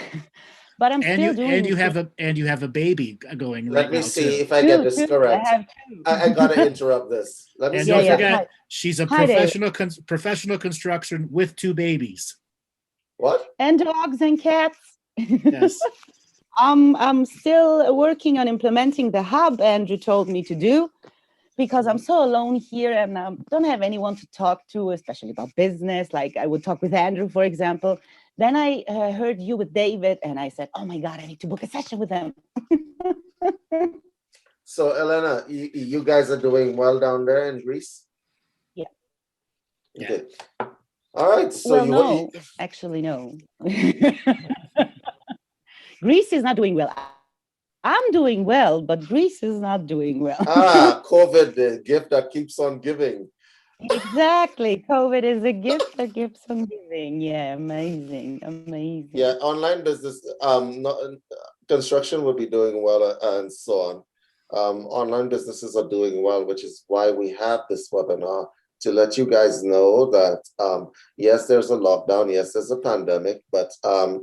but I'm still doing and you it. have a baby going right Let me now see too. if I get Two, this two. I correct. have two. I gotta interrupt this. Let me And see. don't if I- Yeah. forget, she's a Hi, David. professional construction with 2 babies. What? And dogs and cats. Yes. I'm still working on implementing the hub Andrew told me to do, because I'm so alone here and don't have anyone to talk to, especially about business. Like I would talk with Andrew, for example. Then I heard you with David, and I said, "Oh my God, I need to book a session with them." So, Elena, you guys are doing well down there in Greece? Yeah. Okay. All right. So Well, you no, actually, no. Greece is not doing well. I'm doing well, but Greece is not doing well. COVID, the gift that keeps on giving. Exactly. COVID is a gift that keeps on giving. Yeah, amazing, amazing. Yeah, online business, construction will be doing well and so on. Online businesses are doing well, which is why we have this webinar to let you guys know that yes, there's a lockdown, yes, there's a pandemic, but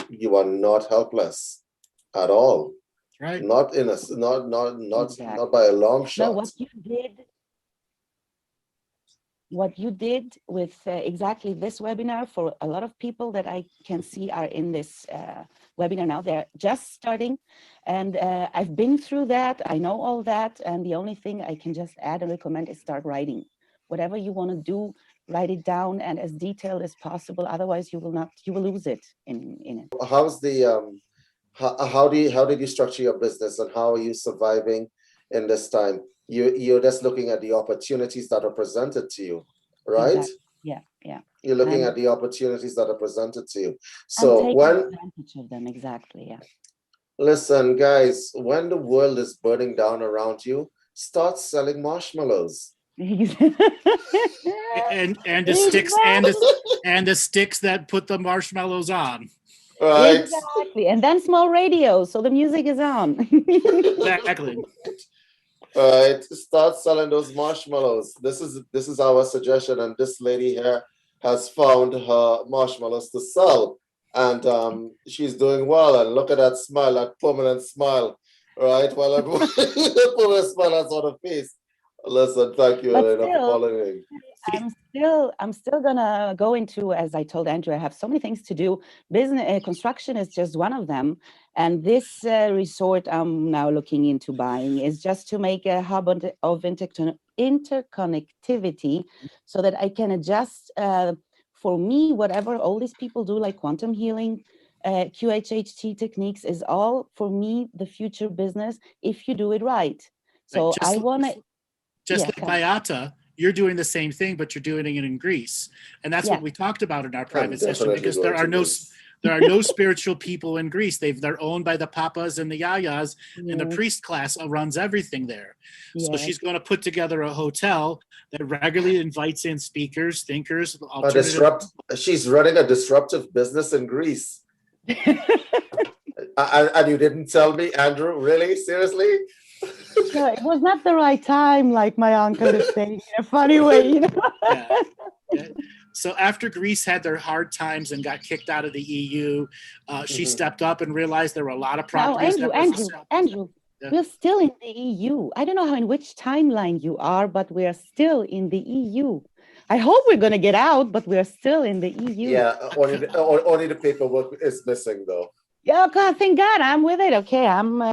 you are not helpless at all. Right. Not in a not Exactly. by a long No, shot. what you did with exactly this webinar, for a lot of people that I can see are in this webinar now, they're just starting, and I've been through that. I know all that, and the only thing I can just add and recommend is start writing. Whatever you want to do, write it down and as detailed as possible. Otherwise, you will lose it in it. How's the how did you structure your business, and how are you surviving in this time? You're just looking at the opportunities that are presented to you, right? Exactly. Yeah. You're looking And at the opportunities that are presented to you. and So taking when, advantage of them, exactly. Yeah. listen, guys, when the world is burning down around you, start selling marshmallows. And the sticks and the sticks that put the marshmallows on. Right. Exactly. And then small radios, so the music is on. Exactly. Right. Start selling those marshmallows. This is our suggestion, and this lady here has found her marshmallows to sell, and she's doing well. And look at that smile, that permanent smile, right? Well, everyone, the permanent smile that's on her face. Listen, thank you, But Elena, for still, following. I'm still gonna go into, as I told Andrew, I have so many things to do. Business construction is just one of them, and this resort I'm now looking into buying is just to make a hub of interconnectivity, so that I can adjust for me whatever all these people do, like quantum healing. QHHT techniques is all for me the future business if you do it right. So I want to. Just Yeah, like come on. Bayata, you're doing the same thing, but you're doing it in Greece. And that's Yeah. what we talked about in our private session, definitely because going there are to no Greece. there are no spiritual people in Greece. They're owned by the papas and the yayas, and the Yes, priest class runs everything there. So yes. she's going to put together a hotel that regularly invites in speakers, thinkers, A alternative. she's running a disruptive business in Greece. And you didn't tell me, Andrew? Really? Seriously? No, it was not the right time, like my uncle is saying in a funny way, you know. Yeah. Yeah. So after Greece had their hard times and got kicked out of the EU, she stepped up and realized there were a lot of No, properties that were for sale. Andrew, Yeah. we're still in the EU. I don't know how in which timeline you are, but we are still in the EU. I hope we're going to get out, but we're still in the EU. Yeah, only the paperwork is missing, though. Yeah, God, thank God, I'm with it. Okay, but Only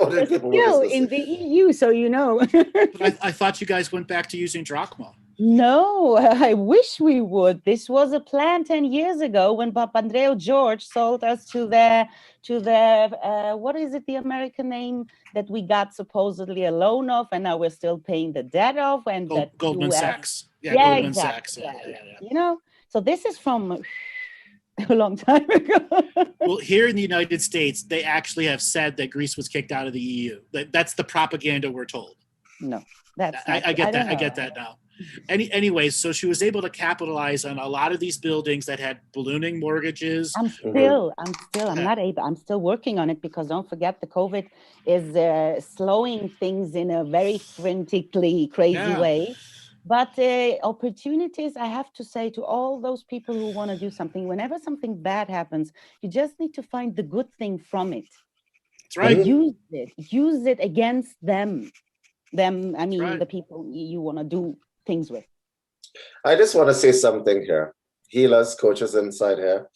we're the paperwork is still missing. in the EU, so you know. But I thought you guys went back to using drachma. No, I wish we would. This was a plan 10 years ago when Papandreou George sold us to the what is it, the American name that we got supposedly a loan of, and now we're still paying the debt of, and that Goldman US Sachs. Yeah, Yeah, Goldman exactly. Sachs. Yeah. You know, so this is from a long time ago. Well, here in the United States, they actually have said that Greece was kicked out of the EU. That's the propaganda we're told. No, that's I get that. I don't get know. that now. Anyways, so she was able to capitalize on a lot of these buildings that had ballooning mortgages. I'm not still working on it, because don't forget the COVID is slowing things in a very frantically crazy Yeah. way. But opportunities, I have to say to all those people who want to do something, whenever something bad happens, you just need to find the good thing from it. That's right. Mhm. Use it against them. I mean, right. the people you want to do things with. I just want to say something here. Healers, coaches inside here.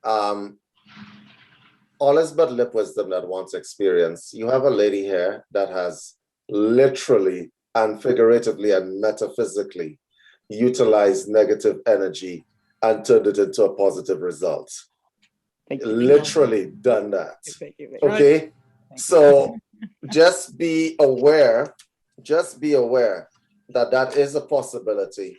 All is but lip wisdom that wants experience. You have a lady here that has literally and figuratively and metaphysically utilized negative energy and turned it into a positive result. Thank you. Literally done that. Thank you. Okay? So just be aware that that is a possibility.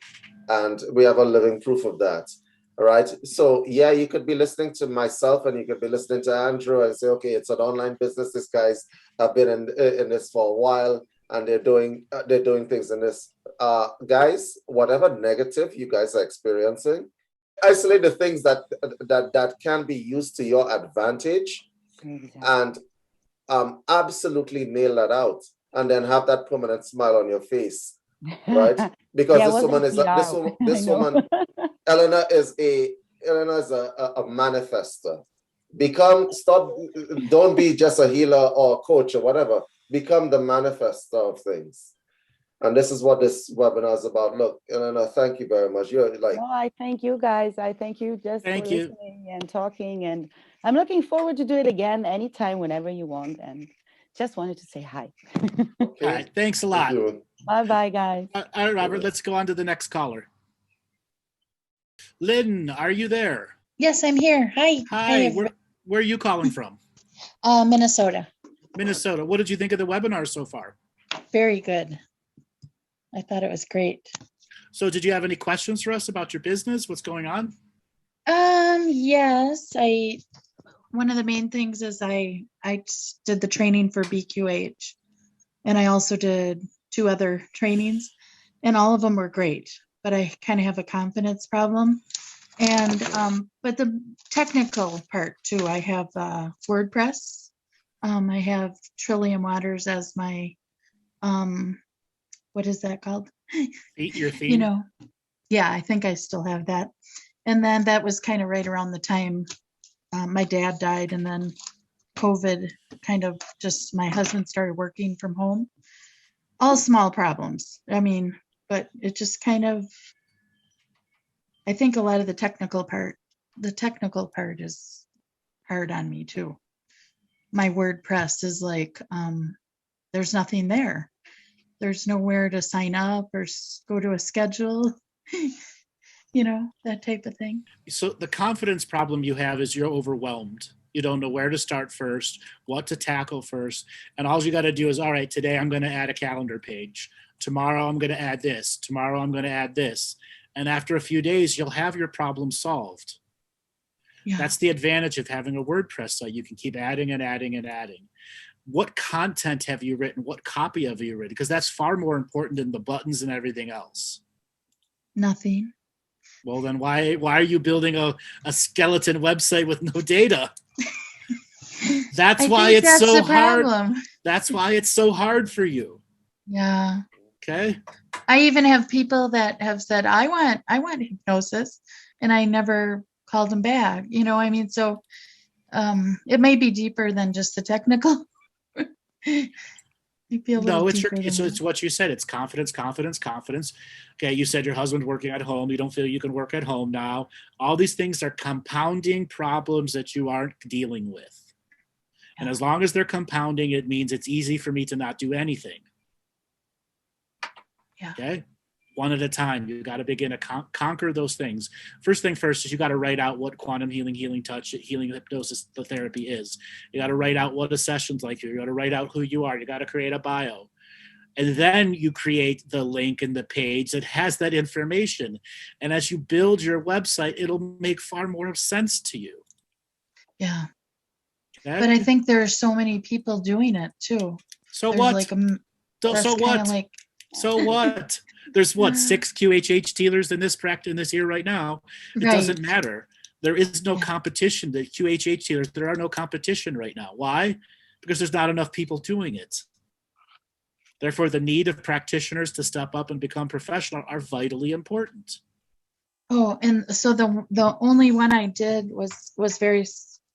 And we have a living proof of that. All right. So yeah, you could be listening to myself and you could be listening to Andrew and say, okay, it's an online business. These guys have been in this for a while and they're doing things in this. Guys, whatever negative you guys are experiencing, isolate the things that can be used to your advantage and absolutely nail that out, and then have that permanent smile on your face, right? Because Yeah, this woman, Eleanor is a manifester. Don't be just a healer or a coach or whatever. Become the manifester of things. And this is what this webinar is about. Look, Eleanor, thank you very much. You're like, no, I thank you guys. I thank you just Thank for you. listening and talking. And I'm looking forward to do it again anytime, whenever you want. And just wanted to say hi. okay. All right. Thanks a lot. Thank you. Bye-bye, guys. All right, Robert, let's go on to the next caller. Lynn, are you there? Yes, I'm here. Hi. Hi, everyone. where are you calling from? Minnesota. Minnesota. What did you think of the webinar so far? Very good. I thought it was great. So did you have any questions for us about your business? What's going on? Yes, one of the main things is I did the training for BQH, and I also did 2 other trainings, and all of them were great, but I kind of have a confidence problem. And but the technical part too, I have WordPress. I have Trillium Waters as my what is that called? Your theme? You know, yeah, I think I still have that. And then that was kind of right around the time my dad died, and then COVID kind of just, my husband started working from home. All small problems. I mean, but it just kind of, I think a lot of the technical part is hard on me too. My WordPress is like, there's nothing there. There's nowhere to sign up or go to a schedule, you know, that type of thing. So the confidence problem you have is you're overwhelmed. You don't know where to start first, what to tackle first. And all you got to do is, all right, today I'm going to add a calendar page. Tomorrow I'm going to add this. Tomorrow I'm going to add this. And after a few days, you'll have your problem solved. Yeah. That's the advantage of having a WordPress site. You can keep adding and adding and adding. What content have you written? What copy have you written? Because that's far more important than the buttons and everything else. Nothing. Well, then why are you building a skeleton website with no data? That's why it's so hard. That's why it's so hard for you. Yeah. Okay. I even have people that have said, I want hypnosis, and I never called them back. You know, I mean, so it may be deeper than just the technical. No, it's what you said. It's confidence. Okay, you said your husband's working at home. You don't feel you can work at home now. All these things are compounding problems that you aren't dealing with. And as long as they're compounding, it means it's easy for me to not do anything. Yeah. Okay. One at a time. You got to begin to conquer those things. First thing first is you got to write out what quantum healing, healing touch, healing hypnosis, the therapy is. You got to write out what a session's like. You got to write out who you are. You got to create a bio. And then you create the link and the page that has that information. And as you build your website, it'll make far more sense to you. Yeah. Okay? But I think there are so many people doing it too. So There's what? Like so what? Like, so what? There's what, 6 QHH dealers in this year right now. It Right. doesn't matter. There is no Yeah. competition. The QHH dealers, there are no competition right now. Why? Because there's not enough people doing it. Therefore, the need of practitioners to step up and become professional are vitally important. Oh, and so the only one I did was very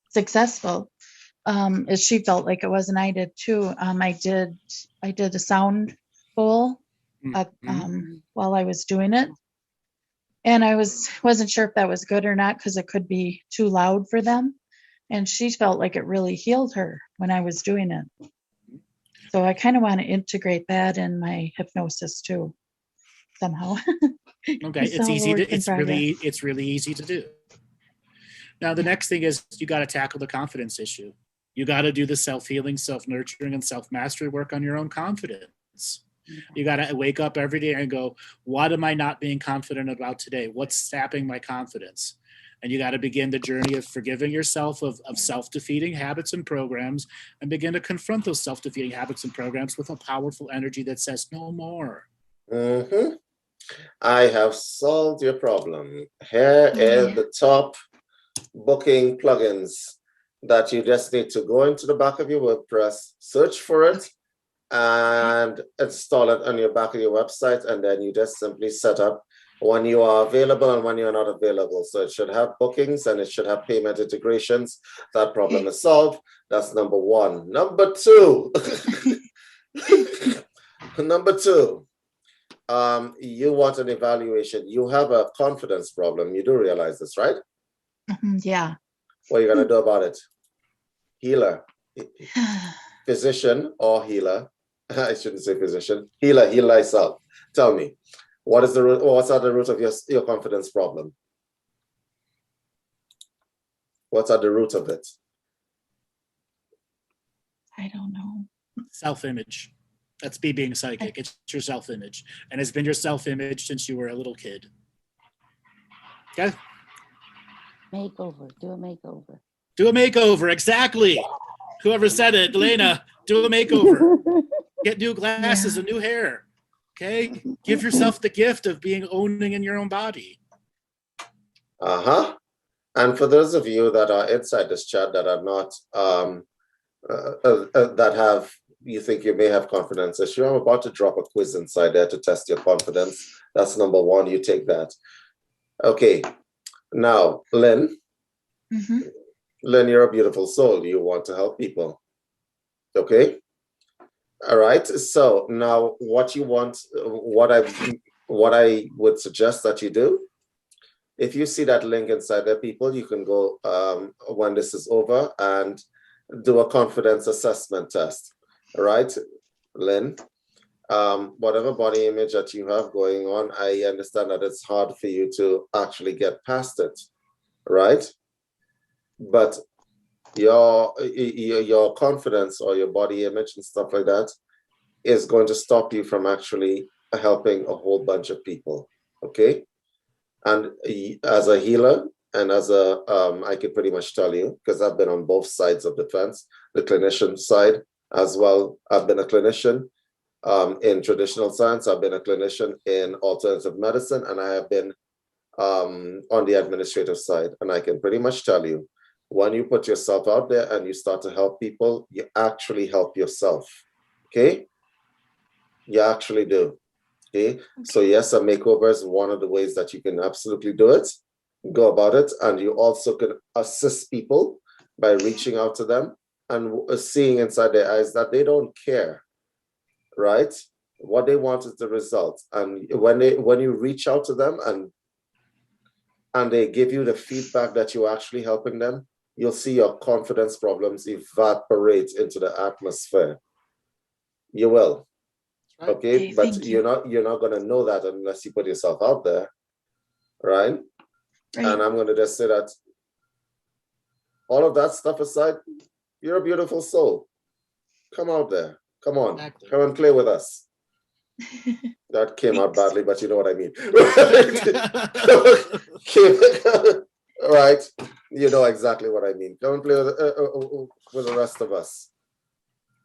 successful. As she felt like it was, and I did too. I did a sound bowl while I was doing it, and I wasn't sure if that was good or not because it could be too loud for them. And she felt like it really healed her when I was doing it. So I kind of want to integrate that in my hypnosis too, somehow. Okay, it's really easy to do. Now the next thing is you got to tackle the confidence issue. You got to do the self-healing, self-nurturing, and self-mastery work on your own confidence. You got to wake up every day and go, what am I not being confident about today? What's sapping my confidence? And you got to begin the journey of forgiving yourself of self-defeating habits and programs, and begin to confront those self-defeating habits and programs with a powerful energy that says no more. I have solved your problem. Here is the top booking plugins that you just need to go into the back of your WordPress, search for it, and install it on your back of your website, and then you just simply set up when you are available and when you're not available. So it should have bookings and it should have payment integrations. That problem is solved. That's number one. Number two, you want an evaluation. You have a confidence problem. You do realize this, right? Yeah. What are you going to do about it? Healer, physician or healer. I shouldn't say physician. Healer, heal thyself. Tell me, what's at the root of your confidence problem? What's at the root of it? I don't know. Self-image. That's me being psychic. It's your self-image. And it's been your self-image since you were a little kid. Okay? Makeover. Do a makeover. Do a makeover. Exactly. Whoever said it, Elena, do a makeover. Get new glasses and new hair. Okay? Give yourself the gift of owning in your own body. And for those of you that are inside this chat that are not, you think you may have confidence issue, I'm about to drop a quiz inside there to test your confidence. That's number one. You take that. Okay. Now, Lynn. Lynn, you're a beautiful soul. You want to help people. Okay. All right. So now what you want, what I would suggest that you do, if you see that link inside there, people, you can go when this is over and do a confidence assessment test. All right, Lynn, whatever body image that you have going on, I understand that it's hard for you to actually get past it, right? But your confidence or your body image and stuff like that is going to stop you from actually helping a whole bunch of people, okay? And as a healer and as a, I could pretty much tell you, because I've been on both sides of the fence, the clinician side as well. I've been a clinician in traditional science. I've been a clinician in alternative medicine, and I have been on the administrative side. And I can pretty much tell you, when you put yourself out there and you start to help people, you actually help yourself, okay? You actually do, okay? So yes, a makeover is one of the ways that you can absolutely do it, go about it. And you also can assist people by reaching out to them and seeing inside their eyes that they don't care, right? What they want is the result. And when you reach out to them and they give you the feedback that you're actually helping them, you'll see your confidence problems evaporate into the atmosphere. You will, okay? But you're not going to know that unless you put yourself out there, right? And I'm going to just say that all of that stuff aside, you're a beautiful soul. Come out there. Come on. Exactly. Come and play with us. That came out badly, but you know what I mean. Right? You know exactly what I mean. Come and play with the rest of us.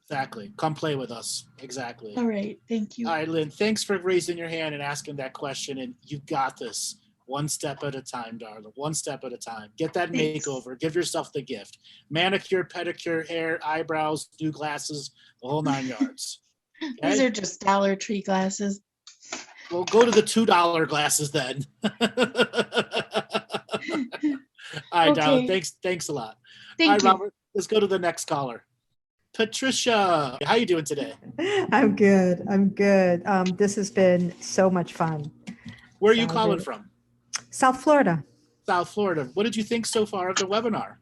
Exactly. Come play with us. Exactly. All right. Thank you. All right, Lynn. Thanks for raising your hand and asking that question. And you got this. One step at a time, darling. One step at a time. Get that makeover. Give yourself the gift. Manicure, pedicure, hair, eyebrows, new glasses, the whole 9 yards. These Okay. are just Dollar Tree glasses. Well, go to the $2 glasses then. All right, Darla, Okay, thanks a lot. All thank right, you. Robert, let's go to the next caller. Patricia, how you doing today? I'm good. I'm good. This has been so much fun. Where are you So calling really- from? South Florida. South Florida. What did you think so far of the webinar?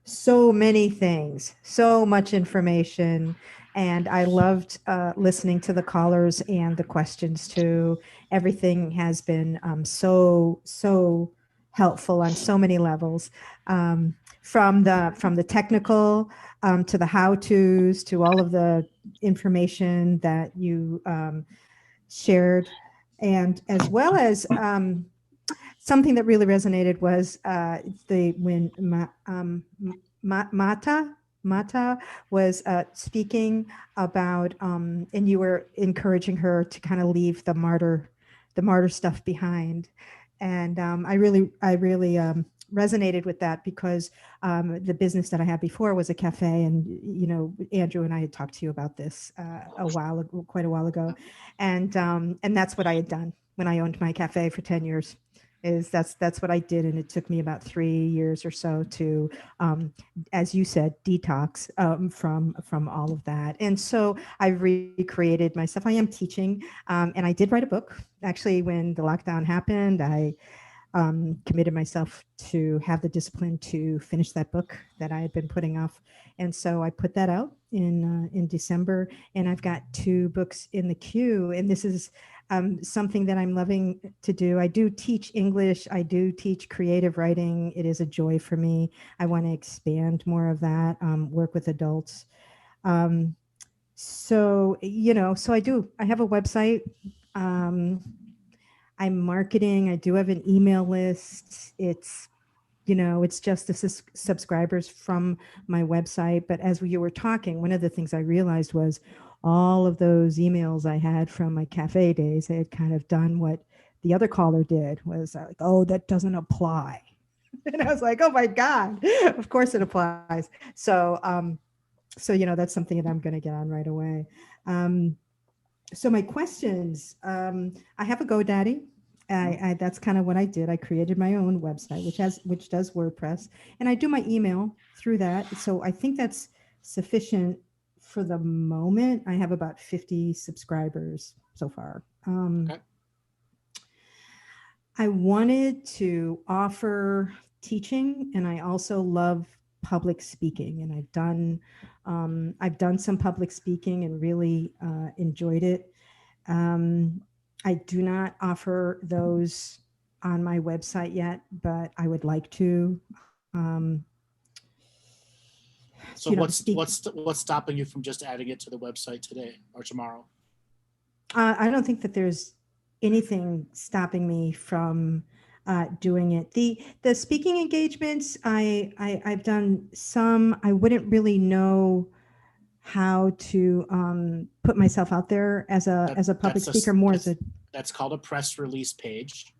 So many things, so much information. And I loved listening to the callers and the questions too. Everything has been so helpful on so many levels, from the technical to the how-tos to all of the information that you shared, and as well as something that really resonated was Mata was speaking about, and you were encouraging her to kind of leave the martyr stuff behind, and I really resonated with that because the business that I had before was a cafe, and Andrew and I had talked to you about this quite a while ago, and that's what I had done when I owned my cafe for 10 years. That's what I did, and it took me about 3 years or so to, as you said, detox from all of that. And so I recreated myself. I am teaching, and I did write a book. Actually, when the lockdown happened, I committed myself to have the discipline to finish that book that I had been putting off, and so I put that out in December. And I've got 2 books in the queue, and this is something that I'm loving to do. I do teach English. I do teach creative writing. It is a joy for me. I want to expand more of that, work with adults. So I do. I have a website. I'm marketing. I do have an email list. It's just the subscribers from my website. But as you were talking, one of the things I realized was all of those emails I had from my cafe days, I had kind of done what the other caller did, was like, oh, that doesn't apply. And I was like, oh my God, of course it applies. So, that's something that I'm going to get on right away. So my questions, I have a GoDaddy. That's kind of what I did. I created my own website, which does WordPress, and I do my email through that. So I think that's sufficient for the moment. I have about 50 subscribers so far. Okay. I wanted to offer teaching, and I also love public speaking, and I've done some public speaking and really enjoyed it. I do not offer those on my website yet, but I would like to. So what's stopping you from just adding it to the website today or tomorrow? I don't think that there's anything stopping me from doing it. The speaking engagements, I've done some. I wouldn't really know how to put myself out there as a public speaker. That's called a press release page.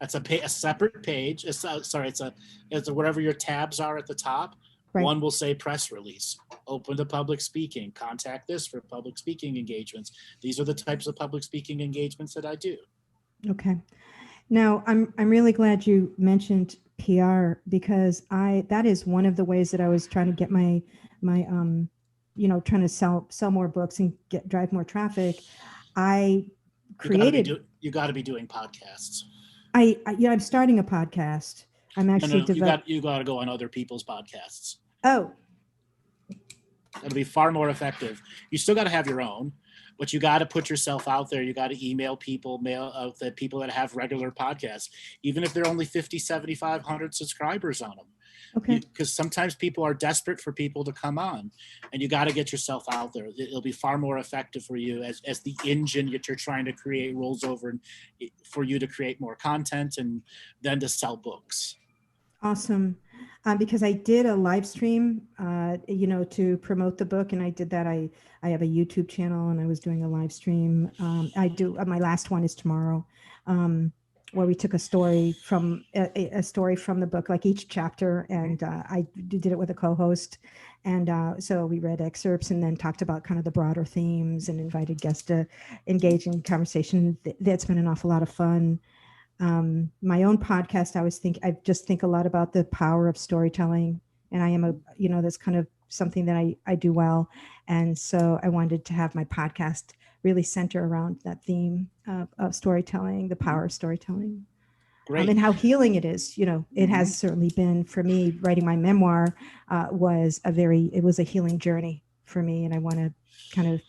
That's a separate page. It's whatever your tabs are at the top. Right. One will say press release, open to public speaking, contact this for public speaking engagements. These are the types of public speaking engagements that I do. Okay. Now, I'm really glad you mentioned PR, because that is one of the ways that I was trying to get my trying to sell more books and drive more traffic. I created. You got to be doing podcasts. I'm starting a podcast. I'm actually you got to go on other people's podcasts. Oh. It'll be far more effective. You still got to have your own, but you got to put yourself out there. You got to email people, the people that have regular podcasts, even if they're only 50, 75, 100 subscribers on them. Okay. Because sometimes people are desperate for people to come on, and you got to get yourself out there. It'll be far more effective for you as the engine that you're trying to create rolls over, and for you to create more content and then to sell books. Awesome. Because I did a live stream, to promote the book, and I did that. I have a YouTube channel, and I was doing a live stream. I do. My last one is tomorrow. where we took a story from a story from the book, like each chapter, and I did it with a co-host. And so we read excerpts and then talked about kind of the broader themes and invited guests to engage in conversation. That's been an awful lot of fun. My own podcast, I just think a lot about the power of storytelling, and I am that's kind of something that I do well. And so I wanted to have my podcast really center around that theme of storytelling, the power of storytelling. Great. And how healing it is. It has certainly been for me. Writing my memoir was a healing journey for me, and I want to kind of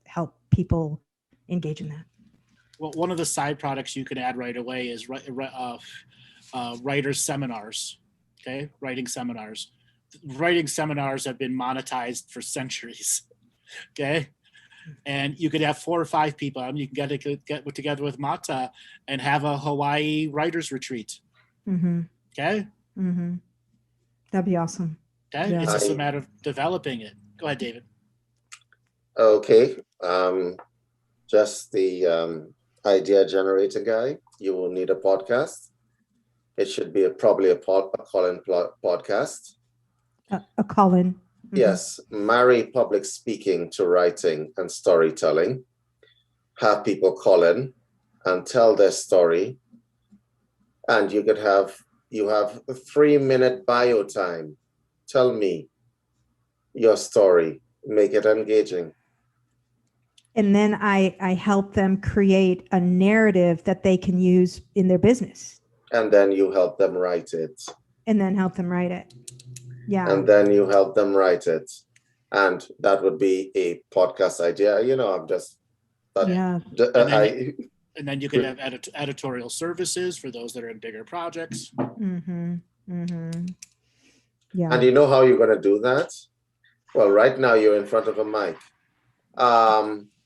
help people engage in that. Well, one of the side products you can add right away is writer seminars. Okay, writing seminars. Writing seminars have been monetized for centuries. Okay, and you could have 4 or 5 people. You can get together with Mata and have a Hawaii writers retreat. Mm-hmm. Okay. Mm-hmm. That'd be awesome. Okay, Yeah. it's just a matter of developing it. Go ahead, David. Okay. Just the idea generator guy. You will need a podcast. It should be probably a call-in podcast. A call-in. Mm-hmm. Yes, marry public speaking to writing and storytelling. Have people call in and tell their story. And you have a 3-minute bio time. Tell me your story. Make it engaging. And then I help them create a narrative that they can use in their business. And then you help them write it. And then help them write it. Yeah. And then you help them write it. And that would be a podcast idea. I'm just... Yeah. And then you could have editorial services for those that are in bigger projects. Mm-hmm. Mm-hmm. Yeah. And you know how you're going to do that? Well, right now you're in front of a mic.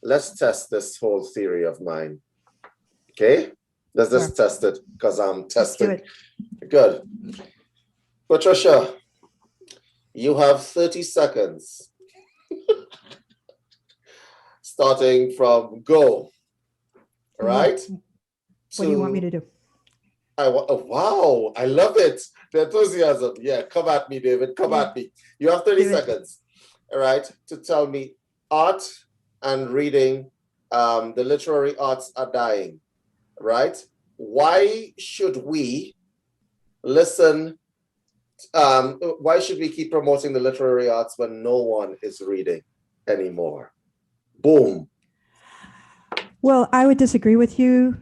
Let's test this whole theory of mine. Okay? Let's just test it because I'm testing. Let's do it. Good. Patricia, you have 30 seconds. Starting from go. All right? What do you want me to do? Wow, I love it. The enthusiasm. Yeah, come at me, David. Come at me. You have 30 seconds. All right, to tell me art and reading, the literary arts are dying, right? Why should we listen? Why should we keep promoting the literary arts when no one is reading anymore? Boom. Well, I would disagree with you,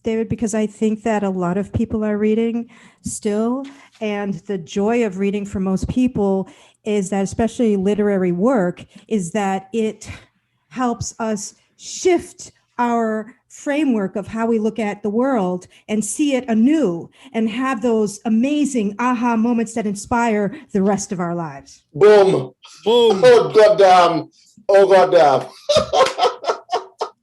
David, because I think that a lot of people are reading still. And the joy of reading for most people is that, especially literary work, is that it helps us shift our framework of how we look at the world and see it anew and have those amazing aha moments that inspire the rest of our lives. Boom. Boom. Oh, goddamn. Oh, goddamn.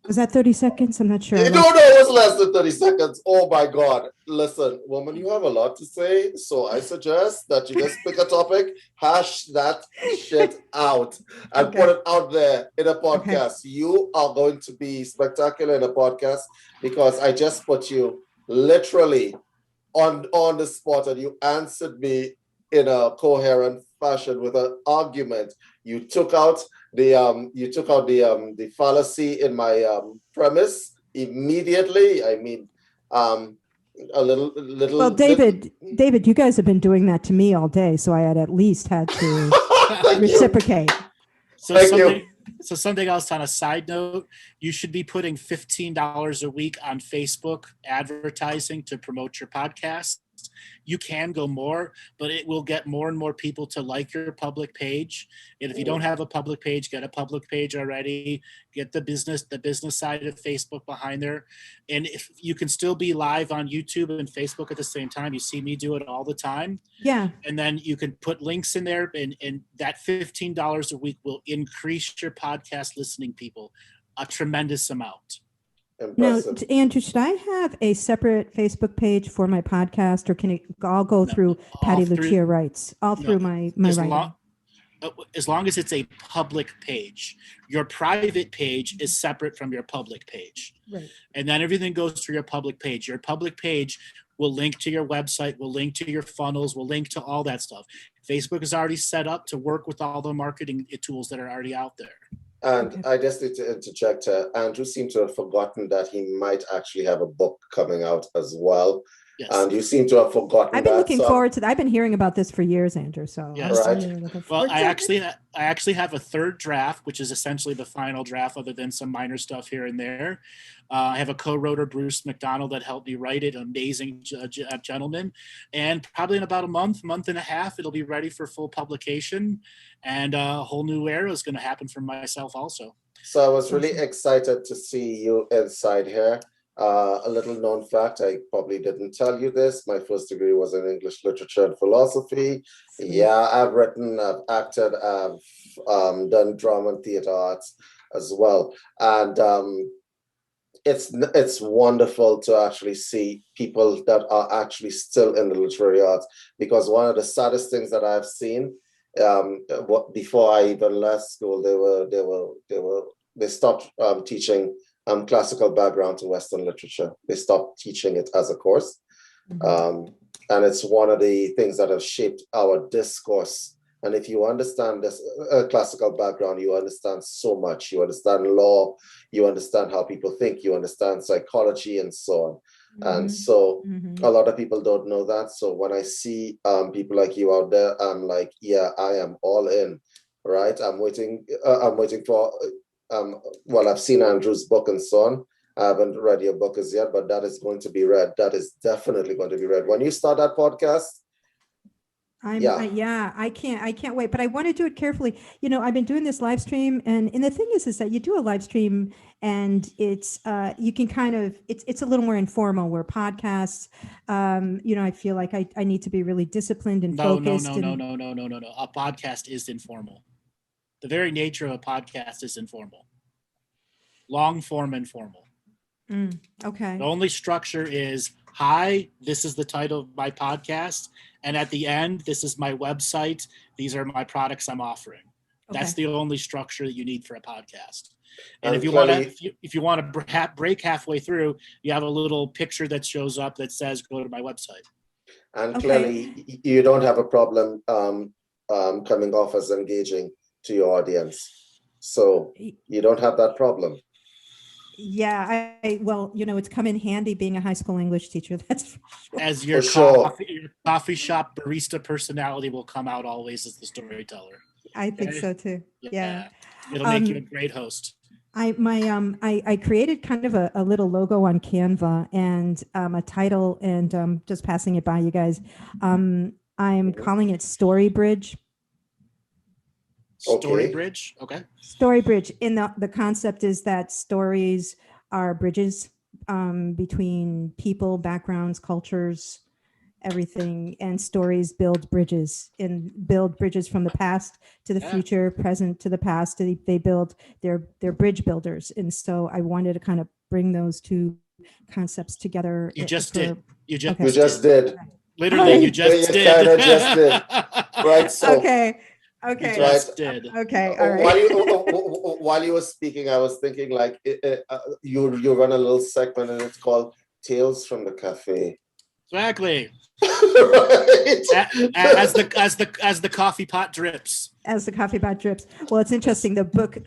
Was that 30 seconds? I'm not sure. No, it was less than 30 seconds. Oh my God. Listen, woman, you have a lot to say. So I suggest that you just pick a topic, hash that shit out, and put it out there in a podcast. Okay. You are going to be spectacular in a podcast because I just put you literally on the spot and you answered me in a coherent fashion with an argument. You took out the fallacy in my premise immediately. I mean, a little. Well, David, you guys have been doing that to me all day, so I had at least had to reciprocate. So something else on a side note, you should be putting $15 a week on Facebook advertising to promote your podcast. You can go more, but it will get more and more people to like your public page. And if you don't have a public page, get a public page already. Get the business side of Facebook behind there. And if you can still be live on YouTube and Facebook at the same time, you see me do it all the time. Yeah. And then you can put links in there, and that $15 a week will increase your podcast listening people a tremendous amount. Impressive. Now, Andrew, should I have a separate Facebook page for my podcast, or can it all go through Patty Lucia Writes, all through my writing? as long as it's a public page. Your private page is separate from your public page. Right. And then everything goes through your public page. Your public page will link to your website, will link to your funnels, will link to all that stuff. Facebook is already set up to work with all the marketing tools that are already out there. And I just need to interject. Andrew seemed to have forgotten that he might actually have a book coming out as well. Yes. And you seem to have forgotten. I've been that, looking so- forward to that. I've been hearing about this for years, Andrew. So Yes. I'm Right. really looking Well, forward I to it. actually have a third draft, which is essentially the final draft, other than some minor stuff here and there. I have a co-writer, Bruce McDonald, that helped me write it. Amazing gentleman. And probably in about a month and a half, it'll be ready for full publication. And a whole new era is going to happen for myself also. So I was really excited to see you inside here. A little known fact, I probably didn't tell you this. My first degree was in English literature and philosophy. Yeah, I've written, I've acted, I've done drama and theater arts as well. And it's wonderful to actually see people that are actually still in the literary arts, because one of the saddest things that I've seen, before I even left school, they stopped teaching classical background to Western literature. They stopped teaching it as a course. And it's one of the things that have shaped our discourse. And if you understand this classical background, you understand so much. You understand law, you understand how people think, you understand psychology and so on. And so a lot of people don't know that. So when I see people like you out there, I'm like, yeah, I am all in, right? I'm waiting for, well, I've seen Andrew's book and so on. I haven't read your book as yet, but that is going to be read. That is definitely going to be read. When you start that podcast, I can't wait, but I want to do it carefully. You know, I've been doing this live stream, and the thing is that you do a live stream and it's, you can kind of, it's a little more informal, where podcasts, you know, I feel like I need to be really disciplined and focused. No. A podcast is informal. The very nature of a podcast is informal. Long form informal. Okay. The only structure is, hi, this is the title of my podcast. And at the end, this is my website. These are my products I'm offering. That's the only structure that you need for a podcast. And if you want to break halfway through, you have a little picture that shows up that says, go to my website. And clearly you don't have a problem coming off as engaging to your audience. So you don't have that problem. Yeah, well, you know, it's come in handy being a high school English teacher. That's for sure. As your For your coffee shop barista personality will come out always as the storyteller. I think so too. Yeah. It'll make you a great host. I created kind of a little logo on Canva and a title, and just passing it by you guys. I'm calling it Storybridge. Storybridge, okay. Storybridge. In the concept is that stories are bridges between people, backgrounds, cultures, everything, and stories build bridges from the past to the future, present to the past. They build, they're bridge builders, and so I wanted to kind of bring those two concepts together. You just did. You just did. Literally, you just did. Kind of just did. Right. So. Okay. You just did. Okay. All right. While you were speaking, I was thinking like you run a little segment and it's called Tales from the Cafe. Exactly. Right. As the coffee pot drips. As the coffee pot drips. Well, it's interesting. The book,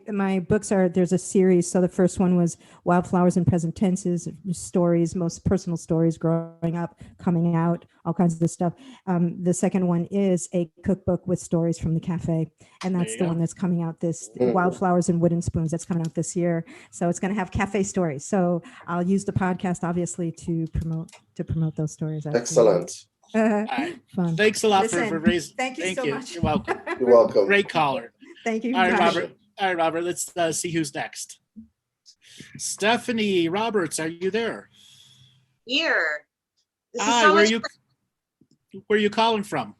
my books are, there's a series. So the first one was Wildflowers in Present Tenses, stories, most personal stories growing up, coming out, all kinds of this stuff. The second one is a cookbook with stories from the cafe. And that's the one that's coming out Wildflowers and Wooden Spoons, that's coming out this year. So it's going to have cafe stories. So I'll use the podcast obviously to promote those stories. Excellent. Right. Fun. Thanks a lot for raising. Thank you so much. You're welcome. You're welcome. Great caller. Thank you. All right, Robert. Let's see who's next. Stephanie Roberts, are you there? Here. Hi. Where are you calling from?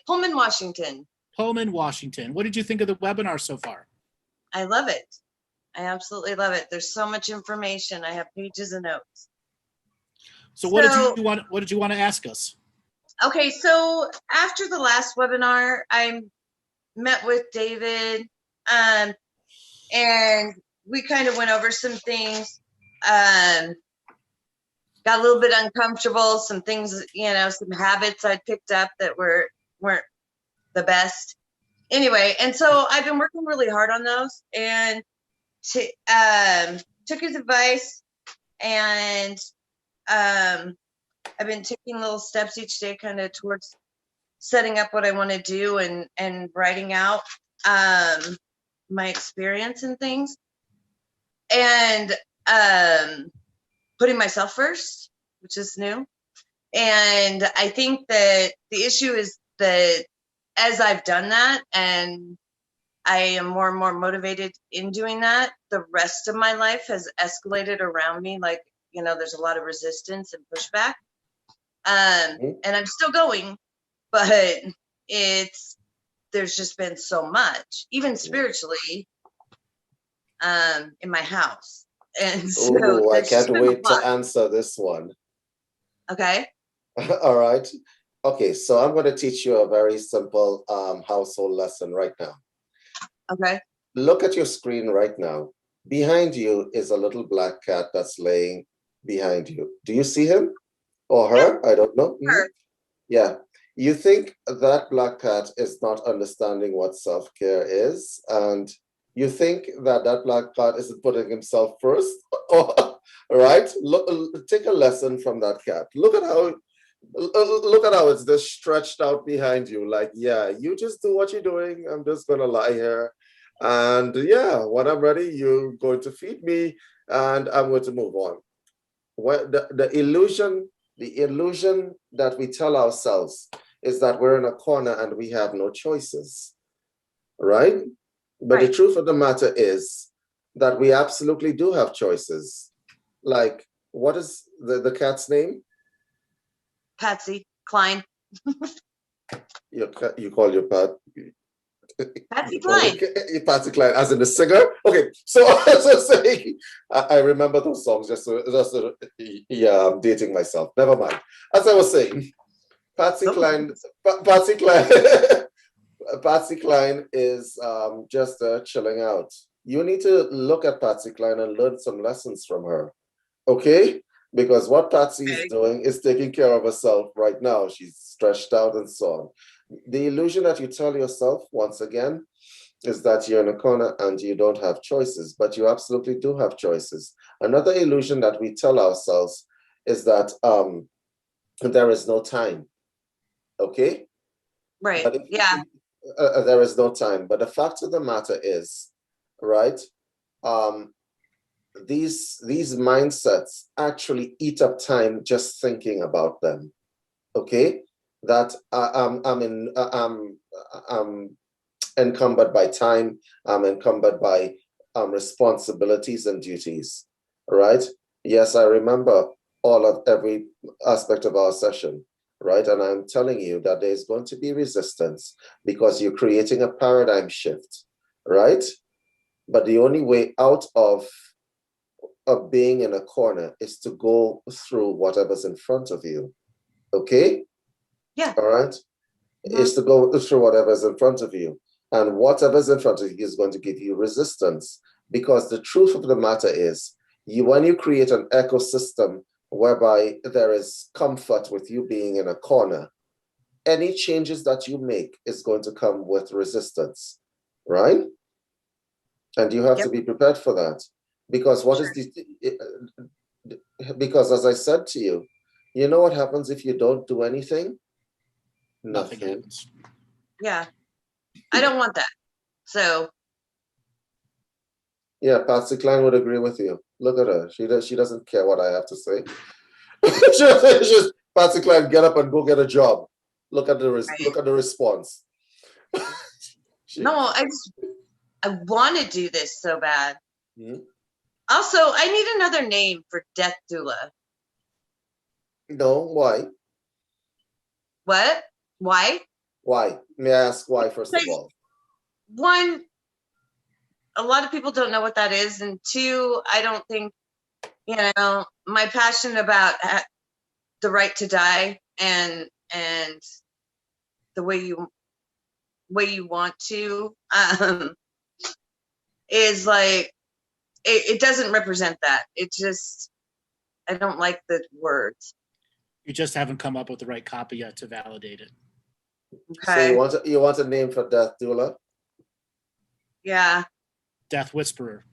Pullman, Washington. Pullman, Washington. What did you think of the webinar so far? I love it. I absolutely love it. There's so much information. I have pages of notes. So what did you want to ask us? Okay, so after the last webinar, I met with David, and we kind of went over some things. Got a little bit uncomfortable. Some things, you know, some habits I picked up that weren't the best. Anyway, and so I've been working really hard on those, and took his advice, and I've been taking little steps each day, kind of towards setting up what I want to do and writing out my experience and things, and putting myself first, which is new. And I think that the issue is that as I've done that and I am more and more motivated in doing that, the rest of my life has escalated around me. Like, you know, there's a lot of resistance and pushback. And I'm still going, but there's just been so much, even spiritually, in my house. And so Oh, I there's just can't been a wait to lot. answer this one. Okay. All right. Okay, so I'm going to teach you a very simple household lesson right now. Okay. Look at your screen right now. Behind you is a little black cat that's laying behind you. Do you see him or her? I don't know. Her. Yeah. You think that black cat is not understanding what self-care is, and you think that that black cat isn't putting himself first, right? Look, take a lesson from that cat. Look at how it's just stretched out behind you. Like, yeah, you just do what you're doing. I'm just gonna lie here, and yeah, when I'm ready, you're going to feed me, and I'm going to move on. Well, the illusion that we tell ourselves is that we're in a corner and we have no choices, right? But the truth of the matter is that we absolutely do have choices. Like, what is the cat's name? Patsy Cline. You call your pet Patsy Cline. Patsy Cline, as in the singer. Okay, so saying, I remember those songs. Yeah, I'm dating myself. Never mind. As I was saying, Patsy Cline is just chilling out. You need to look at Patsy Cline and learn some lessons from her, okay? Because what Patsy is doing is taking care of herself right now. She's stretched out and so on. The illusion that you tell yourself, once again, is that you're in a corner and you don't have choices, but you absolutely do have choices. Another illusion that we tell ourselves is that there is no time, okay? Right, But yeah. There is no time, but the fact of the matter is, right, these mindsets actually eat up time just thinking about them, okay? That I'm encumbered by time, I'm encumbered by responsibilities and duties, right? Yes, I remember every aspect of our session, right? And I'm telling you that there's going to be resistance because you're creating a paradigm shift, right? But the only way out of being in a corner is to go through whatever's in front of you, okay? Yeah. All right? Is to go through whatever's in front of you. And whatever's in front of you is going to give you resistance, because the truth of the matter is, when you create an ecosystem whereby there is comfort with you being in a corner, any changes that you make is going to come with resistance, right? And you have to be prepared for that. Because because as I said to you, you know what happens if you don't do anything? Nothing happens. Yeah, I don't want that. So yeah, Patsy Cline would agree with you. Look at her. She doesn't care what I have to say. Just Patsy Cline, get up and go get a job. Look at the response. no, I want to do this so bad. Also, I need another name for death doula. No, why? What? Why? Why? May I ask why, first of all? One, a lot of people don't know what that is. And two, I don't think, my passion about the right to die and and the way you want to, is like, it doesn't represent that. It just, I don't like the words. You just haven't come up with the right copy yet to validate it. So Okay. you want a name for Death Doula? Yeah. Death Whisperer.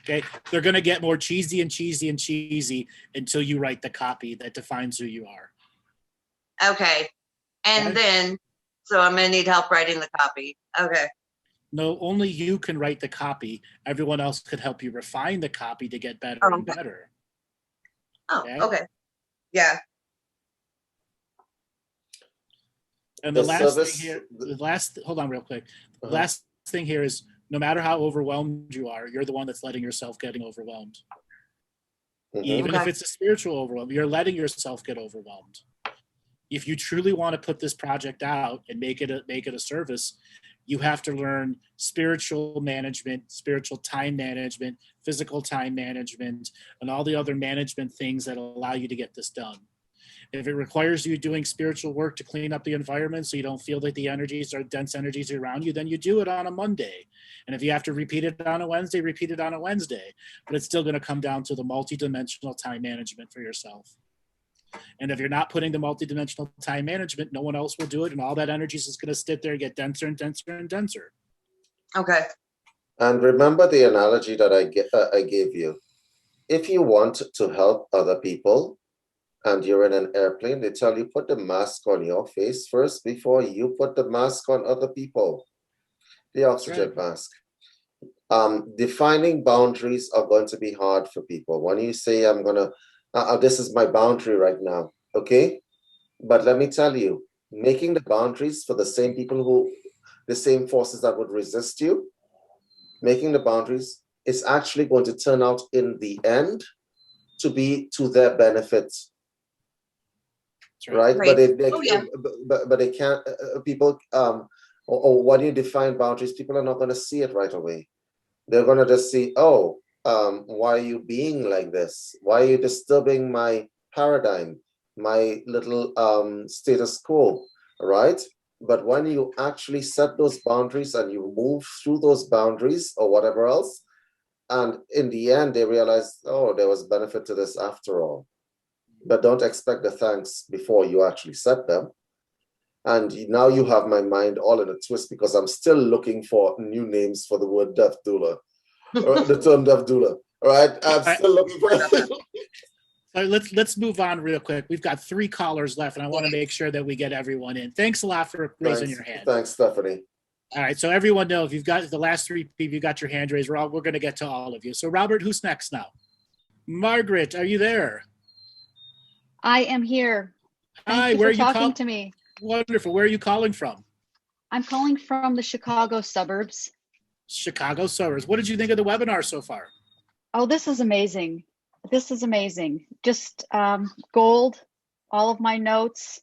Okay, they're going to get more cheesy and cheesy and cheesy until you write the copy that defines who you are. Okay. And Okay. then, so I'm gonna need help writing the copy. Okay. No, only you can write the copy. Everyone else could help you refine the copy to get better and Okay. better. Oh, Okay. okay. Yeah. And the The last service- thing here, hold on real quick. The Uh-huh. last thing here is no matter how overwhelmed you are, you're the one that's letting yourself getting overwhelmed. Mhm. Even if Okay. it's a spiritual overwhelm, you're letting yourself get overwhelmed. If you truly want to put this project out and make it a service, you have to learn spiritual management, spiritual time management, physical time management, and all the other management things that allow you to get this done. If it requires you doing spiritual work to clean up the environment so you don't feel that the energies are dense energies around you, then you do it on a Monday. And if you have to repeat it on a Wednesday, repeat it on a Wednesday. But it's still going to come down to the multidimensional time management for yourself. And if you're not putting the multidimensional time management, no one else will do it. And all that energy is just going to sit there and get denser and denser and denser. Okay. And remember the analogy that I gave you. If you want to help other people and you're in an airplane, they tell you put the mask on your face first before you put the mask on other people. The oxygen mask. Defining boundaries are going to be hard for people. When you say, I'm going to, this is my boundary right now, okay? But let me tell you, making the boundaries for the same people the same forces that would resist you, making the boundaries is actually going to turn out in the end to be to their benefit. Right? Right. But they can't, people, or when you define boundaries, people are not going to see it right away. They're going to just see, oh, why are you being like this? Why are you disturbing my paradigm, my little status quo, right? But when you actually set those boundaries and you move through those boundaries or whatever else, and in the end, they realize, oh, there was benefit to this after all. But don't expect the thanks before you actually set them. And now you have my mind all in a twist because I'm still looking for new names for the word Death Doula, or the term Death Doula. All right, I'm still looking for. All right, let's move on real quick. We've got 3 callers left, and I want to make sure that we get everyone in. Thanks a lot for raising your hand. Thanks, Stephanie. All right, so everyone know if you've got the last 3 people, you got your hand raised. We're going to get to all of you. So Robert, who's next now? Margaret, are you there? I am here. Hi, Thank you where for are you talking to me. Wonderful. Where are you calling from? I'm calling from the Chicago suburbs. Chicago suburbs. What did you think of the webinar so far? Oh, this is amazing. This is amazing. Just gold, all of my notes.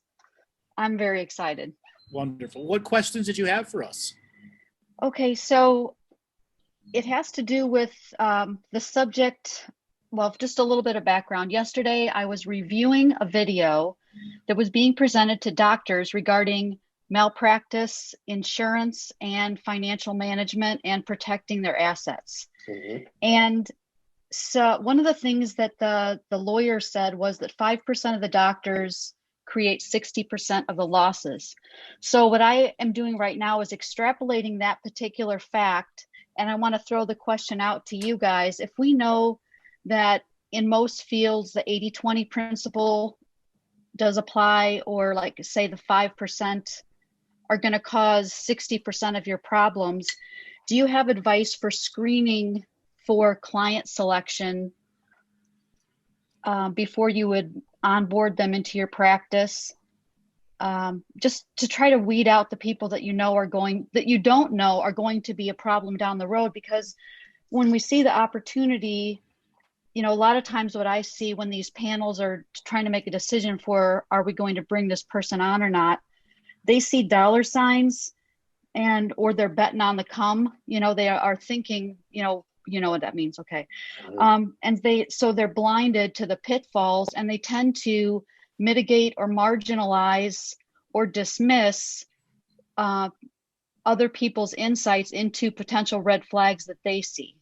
I'm very excited. Wonderful. What questions did you have for us? Okay, so it has to do with the subject. Well, just a little bit of background. Yesterday, I was reviewing a video that was being presented to doctors regarding malpractice, insurance, and financial management and protecting their assets. Mm-hmm. And so one of the things that the lawyer said was that 5% of the doctors create 60% of the losses. So what I am doing right now is extrapolating that particular fact. And I want to throw the question out to you guys. If we know that in most fields, the 80-20 principle does apply, or like say the 5% are going to cause 60% of your problems, do you have advice for screening for client selection before you would onboard them into your practice? Just to try to weed out the people that you don't know are going to be a problem down the road, because when we see the opportunity, you know, a lot of times what I see when these panels are trying to make a decision for, are we going to bring this person on or not? They see dollar signs or they're betting on the come, you know, they are thinking, you know what that means. Okay. And so they're blinded to the pitfalls, and they tend to mitigate or marginalize or dismiss other people's insights into potential red flags that they see.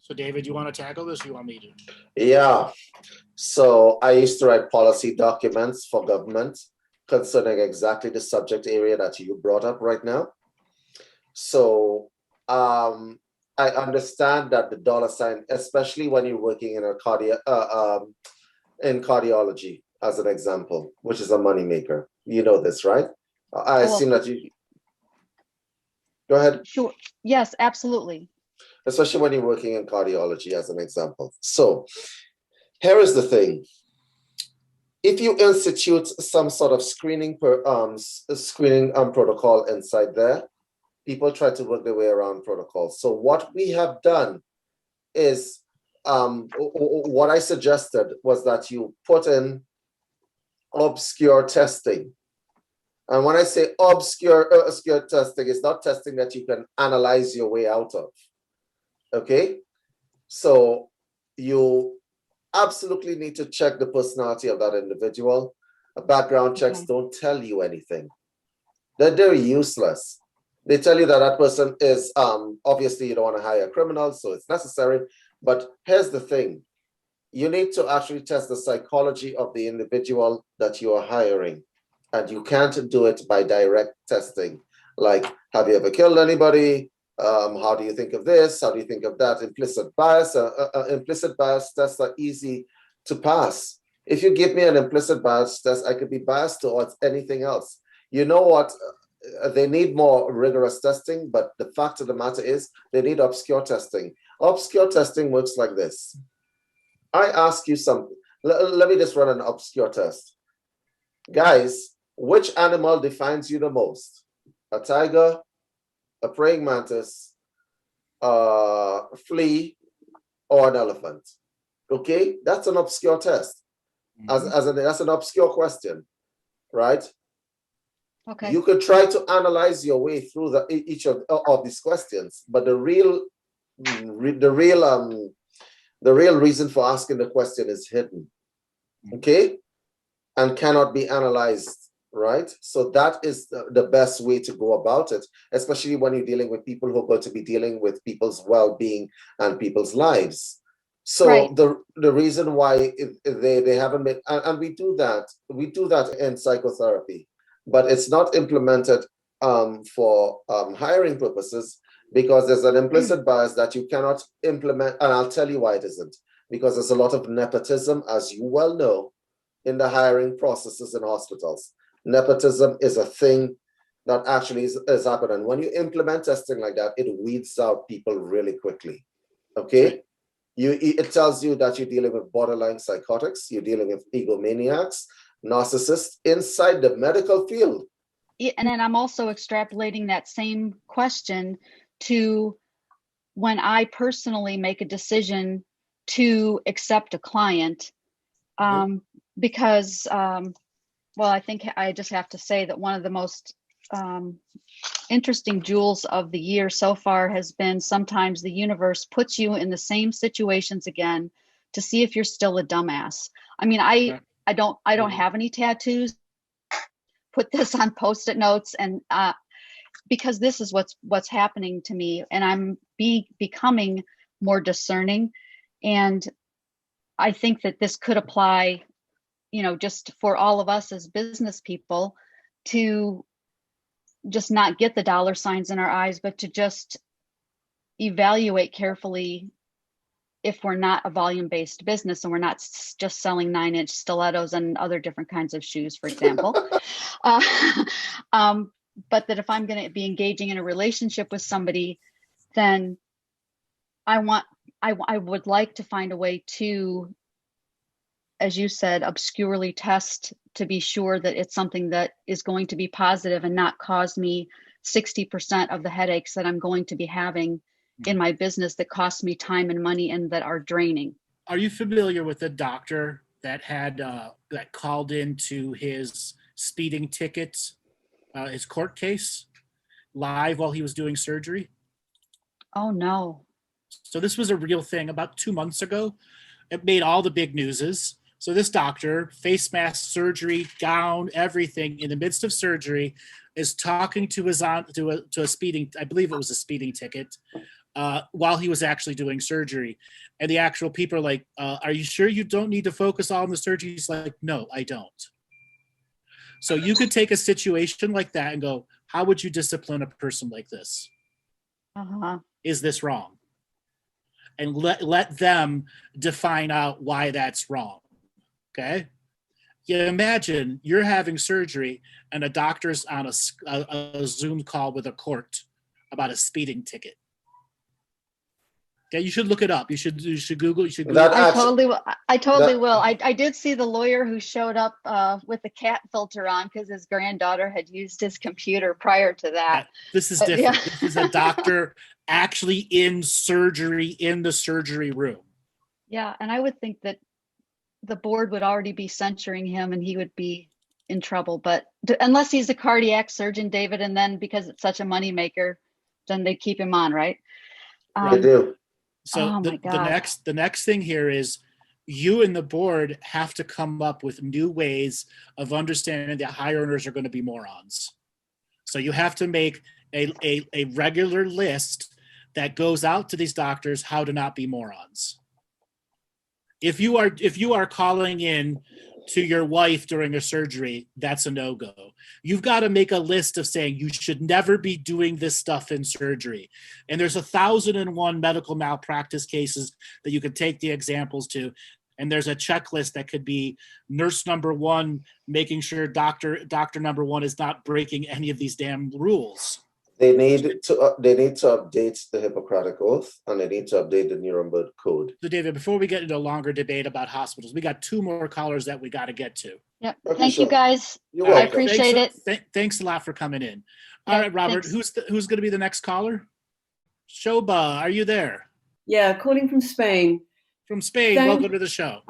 So David, you want to tackle this? Or you want me to? Yeah. So I used to write policy documents for government concerning exactly the subject area that you brought up right now. So I understand that the dollar sign, especially when you're working in a cardiology, as an example, which is a moneymaker. You know this, right? I assume that you. Go ahead. Sure. Yes, absolutely. Especially when you're working in cardiology, as an example. So here is the thing. If you institute some sort of screening protocol inside there, people try to work their way around protocols. So what we have done is, what I suggested was that you put in obscure testing. And when I say obscure testing, it's not testing that you can analyze your way out of. Okay? So you absolutely need to check the personality of that individual. Background checks don't tell you anything. They're useless. They tell you that that person is, obviously you don't want to hire criminals, so it's necessary. But here's the thing. You need to actually test the psychology of the individual that you are hiring. And you can't do it by direct testing. Like, have you ever killed anybody? How do you think of this? How do you think of that? Implicit bias. Implicit bias tests are easy to pass. If you give me an implicit bias test, I could be biased towards anything else. You know what? They need more rigorous testing, but the fact of the matter is they need obscure testing. Obscure testing works like this. I ask you something. Let me just run an obscure test. Guys, which animal defines you the most? A tiger, a praying mantis, a flea, or an elephant? Okay, that's an obscure test. That's an obscure question, right? Okay. You could try to analyze your way through each of these questions, but the real reason for asking the question is hidden, okay, and cannot be analyzed, right? So that is the best way to go about it, especially when you're dealing with people who are going to be dealing with people's well-being and people's lives. So right. the reason why they haven't been, and we do that in psychotherapy, but it's not implemented for hiring purposes, because there's an implicit bias that you cannot implement. And I'll tell you why it isn't, because there's a lot of nepotism, as you well know, in the hiring processes in hospitals. Nepotism is a thing that actually is happening. When you implement testing like that, it weeds out people really quickly, okay? It tells you that you're dealing with borderline psychotics, you're dealing with egomaniacs, narcissists inside the medical field. Yeah, and then I'm also extrapolating that same question to when I personally make a decision to accept a client, because, well, I think I just have to say that one of the most interesting jewels of the year so far has been sometimes the universe puts you in the same situations again to see if you're still a dumbass. I mean, I don't have any tattoos. Put this on Post-it notes, and because this is what's happening to me, and I'm becoming more discerning, and I think that this could apply, you know, just for all of us as business people, to just not get the dollar signs in our eyes, but to just evaluate carefully if we're not a volume-based business and we're not just selling 9-inch stilettos and other different kinds of shoes, for example. But that if I'm going to be engaging in a relationship with somebody, then I would like to find a way to, as you said, obscurely test to be sure that it's something that is going to be positive and not cause me 60% of the headaches that I'm going to be having in my business that cost me time and money and that are draining. Are you familiar with the doctor that had that called into his speeding tickets, his court case, live while he was doing surgery? Oh no. So this was a real thing about 2 months ago. It made all the big newses. So this doctor, face mask, surgery, gown, everything, in the midst of surgery, is talking to his aunt to a speeding, I believe it was a speeding ticket, while he was actually doing surgery. And the actual people are like, are you sure you don't need to focus on the surgery? He's like, no, I don't. So you could take a situation like that and go, how would you discipline a person like this? Uh-huh. Is this wrong? And let them define out why that's wrong. Okay? You imagine you're having surgery and a doctor's on a Zoom call with a court about a speeding ticket. Okay, you should look it up. You should Google. You should Google. I totally will. I did see the lawyer who showed up with the cat filter on because his granddaughter had used his computer prior to that. This is different. Yeah. This is a doctor actually in surgery, in the surgery room. Yeah, and I would think that the board would already be censuring him and he would be in trouble. But unless he's a cardiac surgeon, David, and then because it's such a moneymaker, then they keep him on, right? They do. So the next thing here is you and the board have to come up with new ways of understanding that high earners are going to be morons. So you have to make a regular list that goes out to these doctors how to not be morons. If you are calling in to your wife during a surgery, that's a no-go. You've got to make a list of saying you should never be doing this stuff in surgery. And there's 1,001 medical malpractice cases that you could take the examples to. And there's a checklist that could be nurse number one, making sure doctor number one is not breaking any of these damn rules. They need to update the Hippocratic Oath, and they need to update the Nuremberg Code. So David, before we get into a longer debate about hospitals, we got 2 more callers that we got to get to. Yep. Thank you guys. You're I appreciate it. Thanks a lot for coming in. All right, Robert, thanks. who's going to be the next caller? Shoba, are you there? Yeah, calling from Spain. From Spain, welcome to the show.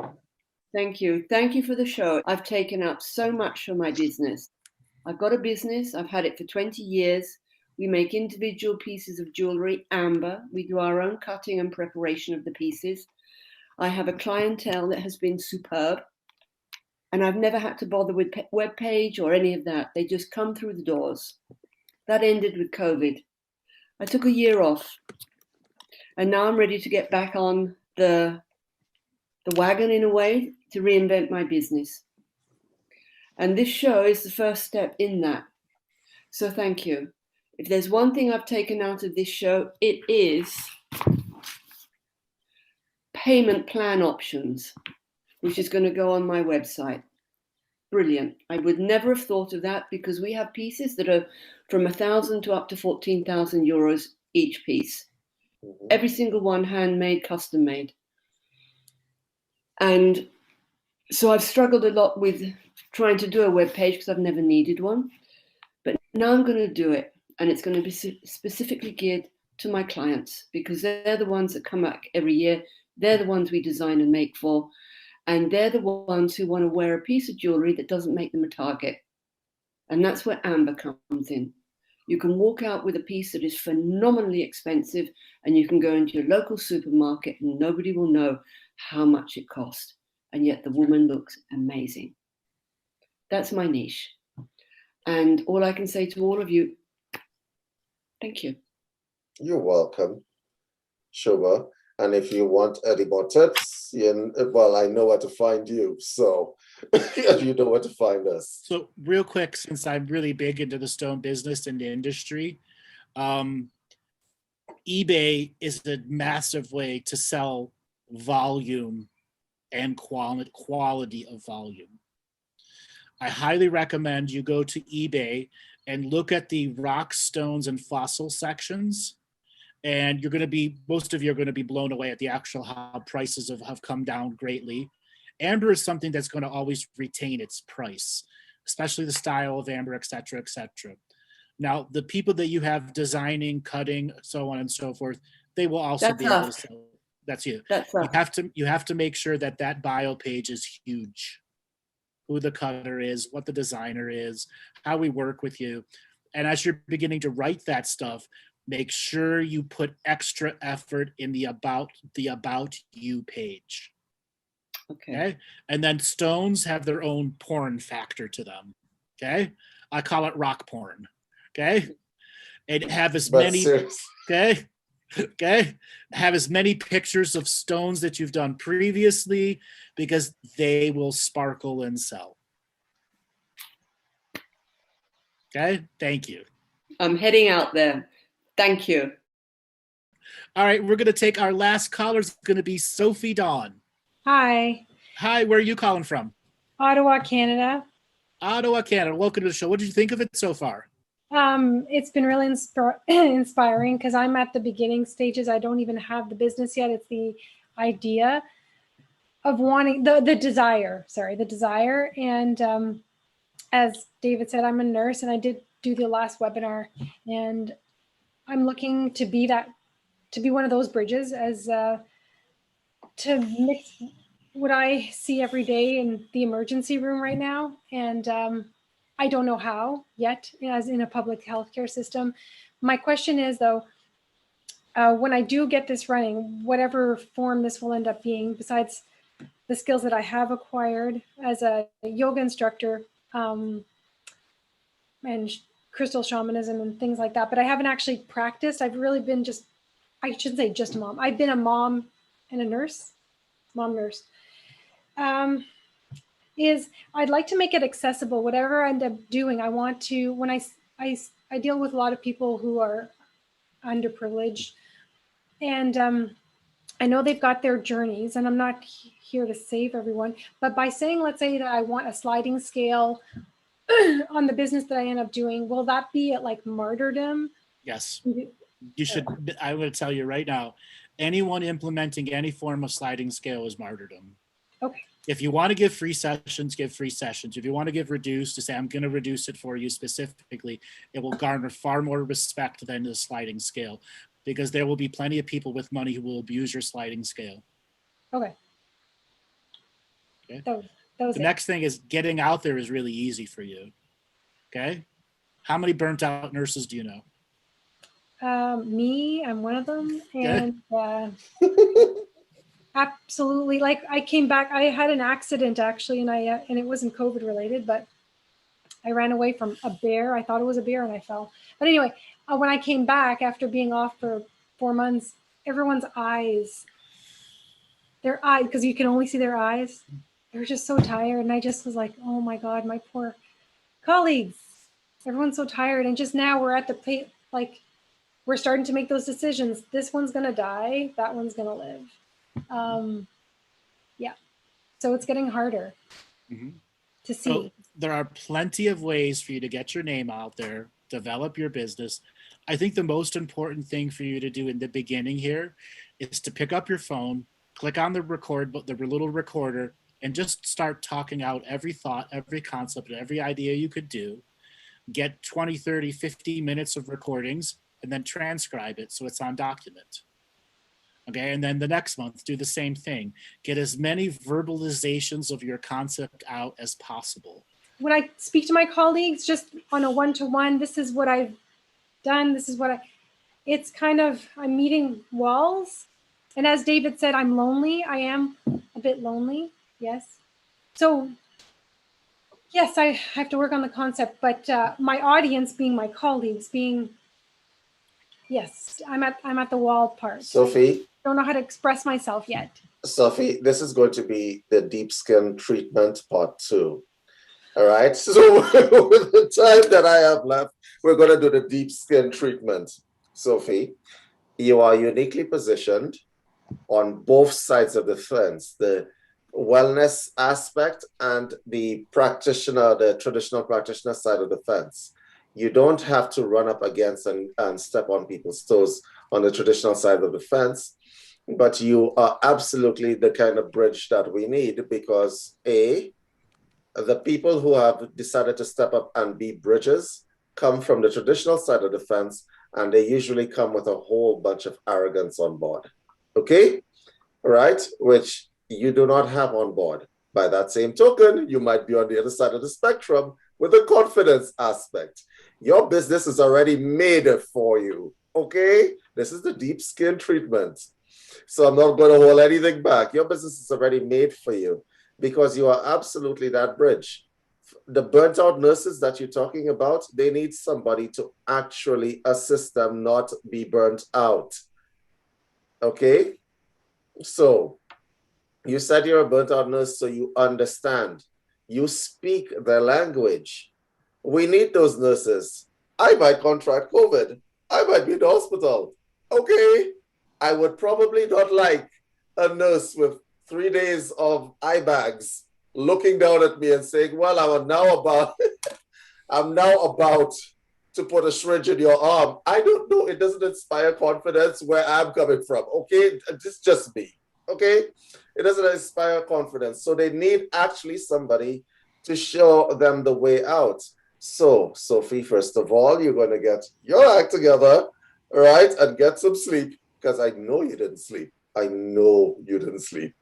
Thank you. Thank you for the show. I've taken up so much for my business. I've got a business. I've had it for 20 years. We make individual pieces of jewelry, amber. We do our own cutting and preparation of the pieces. I have a clientele that has been superb. And I've never had to bother with web page or any of that. They just come through the doors. That ended with COVID. I took a year off. And now I'm ready to get back on the wagon in a way to reinvent my business. And this show is the first step in that. So thank you. If there's one thing I've taken out of this show, it is payment plan options, which is going to go on my website. Brilliant. I would never have thought of that because we have pieces that are from 1,000 to up to 14,000 euros each piece. Every single one handmade, custom made. And so I've struggled a lot with trying to do a web page because I've never needed one. But now I'm going to do it. And it's going to be specifically geared to my clients because they're the ones that come back every year. They're the ones we design and make for. And they're the ones who want to wear a piece of jewelry that doesn't make them a target. And that's where Amber comes in. You can walk out with a piece that is phenomenally expensive and you can go into your local supermarket and nobody will know how much it cost. And yet the woman looks amazing. That's my niche. And all I can say to all of you, thank you. You're welcome, Shoba. And if you want any more tips, well, I know where to find you. So you know where to find us. So real quick, since I'm really big into the stone business and the industry, eBay is a massive way to sell volume and quality of volume. I highly recommend you go to eBay and look at the rock, stones, and fossil sections. And most of you are going to be blown away at the actual how prices have come down greatly. Amber is something that's going to always retain its price, especially the style of amber, et cetera, et cetera. Now, the people that you have designing, cutting, so on and so forth, they will also be able to sell. That's you. You have to make sure that bio page is huge. Who the cutter is, what the designer is, how we work with you. And as you're beginning to write that stuff, make sure you put extra effort in the about you page. Okay. And then stones have their own porn factor to them. Okay. I call it rock porn. Okay. And have as But many, seriously, okay. Okay. Have as many pictures of stones that you've done previously because they will sparkle and sell. Okay. Thank you. I'm heading out there. Thank you. All right. We're going to take our last caller. It's going to be Sophie Dawn. Hi, Hi. Where are you calling from? Ottawa, Canada. Ottawa, Canada. Welcome to the show. What did you think of it so far? It's been really inspiring because I'm at the beginning stages. I don't even have the business yet. It's the idea of wanting the desire. And as David said, I'm a nurse, and I did do the last webinar, and I'm looking to be one of those bridges as to mix what I see every day in the emergency room right now. And I don't know how yet, as in a public healthcare system. My question is, though, when I do get this running, whatever form this will end up being, besides the skills that I have acquired as a yoga instructor and crystal shamanism and things like that, but I haven't actually practiced. I've really been I shouldn't say just a mom. I've been a mom and a nurse, mom nurse. I'd like to make it accessible. Whatever I end up doing, I want to, when I deal with a lot of people who are underprivileged, and I know they've got their journeys, and I'm not here to save everyone, but by saying, let's say that I want a sliding scale on the business that I end up doing, will that be at like martyrdom? Yes. You should, I would tell you right now, anyone implementing any form of sliding scale is martyrdom. Okay. If you want to give free sessions, give free sessions. If you want to give reduced, to say, I'm going to reduce it for you specifically, it will garner far more respect than the sliding scale, because there will be plenty of people with money who will abuse your sliding scale. Okay. Okay. That was The it. next thing is getting out there is really easy for you. Okay. How many burnt out nurses do you know? Me, I'm one of them. And absolutely, like I came back, I had an accident actually, and it wasn't COVID related, but I ran away from a bear. I thought it was a bear and I fell. But anyway, when I came back after being off for 4 months, everyone's eyes, because you can only see their eyes, they were just so tired. And I just was like, oh my God, my poor colleagues, everyone's so tired. And just now we're at the we're starting to make those decisions. This one's going to die. That one's going to live. Yeah. So it's getting harder to see. So there are plenty of ways for you to get your name out there, develop your business. I think the most important thing for you to do in the beginning here is to pick up your phone, click on the little recorder, and just start talking out every thought, every concept, and every idea you could do. Get 20, 30, 50 minutes of recordings, and then transcribe it so it's on document. Okay, and then the next month, do the same thing. Get as many verbalizations of your concept out as possible. When I speak to my colleagues, just on a one-to-one, this is what I've done. This is what it's kind of, I'm meeting walls. And as David said, I'm lonely. I am a bit lonely, yes. So yes, I have to work on the concept, but my audience being my colleagues, yes, I'm at the wall part. Sophie? I don't know how to express myself yet. Sophie, this is going to be the deep skin treatment part 2. All right. So with the time that I have left, we're going to do the deep skin treatment. Sophie, you are uniquely positioned on both sides of the fence, the wellness aspect and the traditional practitioner side of the fence. You don't have to run up against and step on people's toes on the traditional side of the fence, but you are absolutely the kind of bridge that we need, because the people who have decided to step up and be bridges come from the traditional side of the fence, and they usually come with a whole bunch of arrogance on board. Okay? Right? Which you do not have on board. By that same token, you might be on the other side of the spectrum with a confidence aspect. Your business is already made for you. Okay? This is the deep skin treatment. So I'm not going to hold anything back. Your business is already made for you because you are absolutely that bridge. The burnt out nurses that you're talking about, they need somebody to actually assist them not be burnt out. Okay? So you said you're a burnt out nurse, so you understand. You speak their language. We need those nurses. I might contract COVID. I might be in the hospital. Okay? I would probably not like a nurse with 3 days of eye bags looking down at me and saying, well, I'm now about to put a syringe in your arm. I don't know. It doesn't inspire confidence where I'm coming from. Okay? It's just me. Okay? It doesn't inspire confidence. So they need actually somebody to show them the way out. So, Sophie, first of all, you're going to get your act together, right? And get some sleep, because I know you didn't sleep. I know you didn't sleep.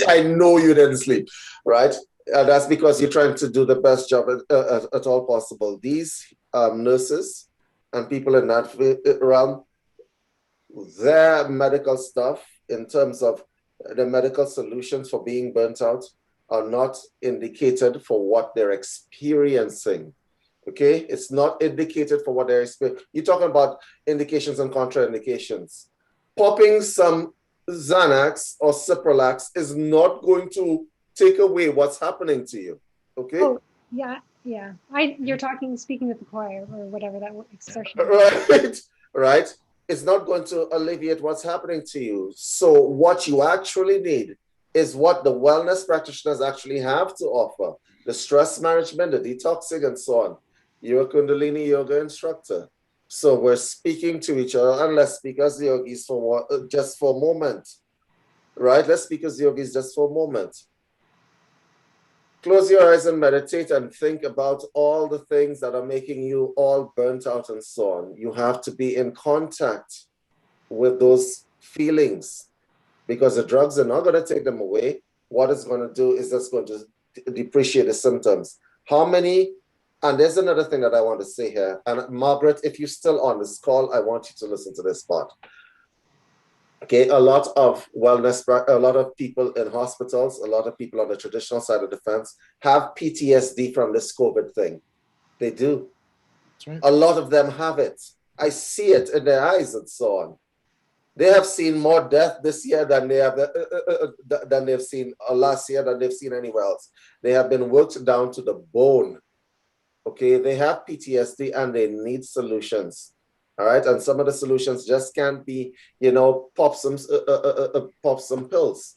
I know you didn't sleep, right? And that's because you're trying to do the best job at all possible. These nurses and people in that realm, their medical stuff in terms of the medical solutions for being burnt out are not indicated for what they're experiencing. Okay, it's not indicated for what they're experiencing. You're talking about indications and contraindications. Popping some Xanax or Cipralax is not going to take away what's happening to you. Okay. Oh, yeah. You're speaking with the choir or whatever that expression is. Right, right. It's not going to alleviate what's happening to you. So what you actually need is what the wellness practitioners actually have to offer: the stress management, the detoxing, and so on. You're a Kundalini yoga instructor. So we're speaking to each other, and let's speak as yogis just for a moment, right? Let's speak as yogis just for a moment. Close your eyes and meditate and think about all the things that are making you all burnt out and so on. You have to be in contact with those feelings, because the drugs are not going to take them away. What it's going to do is just going to depreciate the symptoms. How many? And there's another thing that I want to say here. And Margaret, if you're still on this call, I want you to listen to this part. Okay, a lot of people in hospitals, a lot of people on the traditional side of the fence have PTSD from this COVID thing. They do. That's right. A lot of them have it. I see it in their eyes and so on. They have seen more death this year than they have than they've seen last year, than they've seen anywhere else. They have been worked down to the bone. Okay, they have PTSD and they need solutions. All right, and some of the solutions just can't be, pop some pills.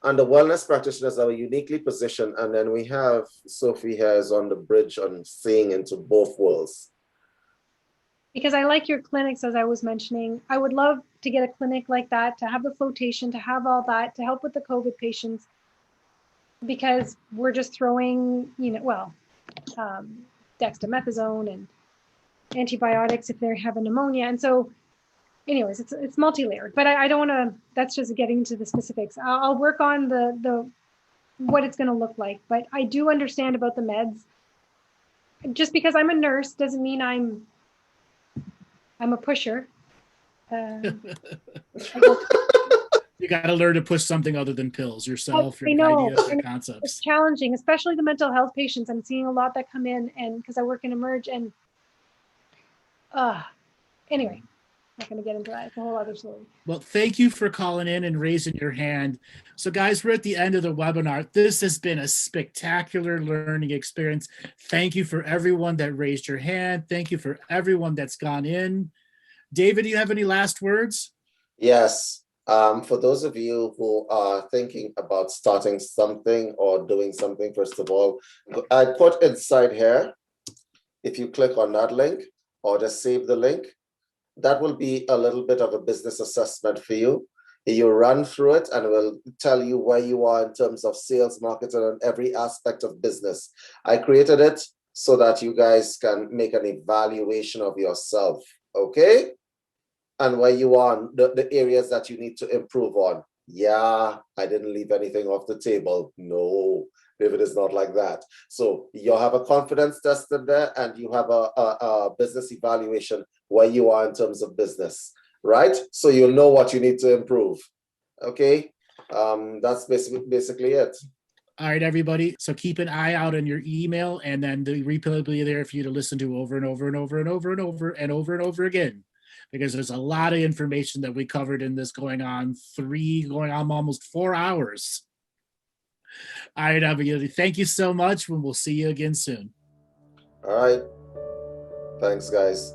And the wellness practitioners are uniquely positioned. And then we have Sophie here is on the bridge on seeing into both worlds. Because I like your clinics, as I was mentioning. I would love to get a clinic like that, to have the flotation, to have all that, to help with the COVID patients. Because we're just throwing, dexamethasone and antibiotics if they have a pneumonia. And so anyways, it's multi-layered, but I don't want to, that's just getting into the specifics. I'll work on the what it's going to look like, but I do understand about the meds. Just because I'm a nurse doesn't mean I'm a pusher. You got to learn to push something other than pills yourself, your ideas, your concepts. It's challenging, especially the mental health patients. I'm seeing a lot that come in, and because I work in Emerge, and anyway, not going to get into that. It's a whole other story. Well, thank you for calling in and raising your hand. So guys, we're at the end of the webinar. This has been a spectacular learning experience. Thank you for everyone that raised your hand. Thank you for everyone that's gone in. David, do you have any last words? Yes. For those of you who are thinking about starting something or doing something, first of all, I put inside here, if you click on that link or just save the link, that will be a little bit of a business assessment for you. You run through it and it will tell you where you are in terms of sales, marketing, and every aspect of business. I created it so that you guys can make an evaluation of yourself, okay? And where you are, the areas that you need to improve on. Yeah, I didn't leave anything off the table. No, David is not like that. So you'll have a confidence test in there, and you have a business evaluation where you are in terms of business. right? So you'll know what you need to improve. Okay, that's basically it. All right, everybody. So keep an eye out on your email, and then the replay will be there for you to listen to over and over and over and over and over and over and over again, because there's a lot of information that we covered in this, going on almost 4 hours. All right, everybody. Thank you so much, and we'll see you again soon. All right. Thanks, guys.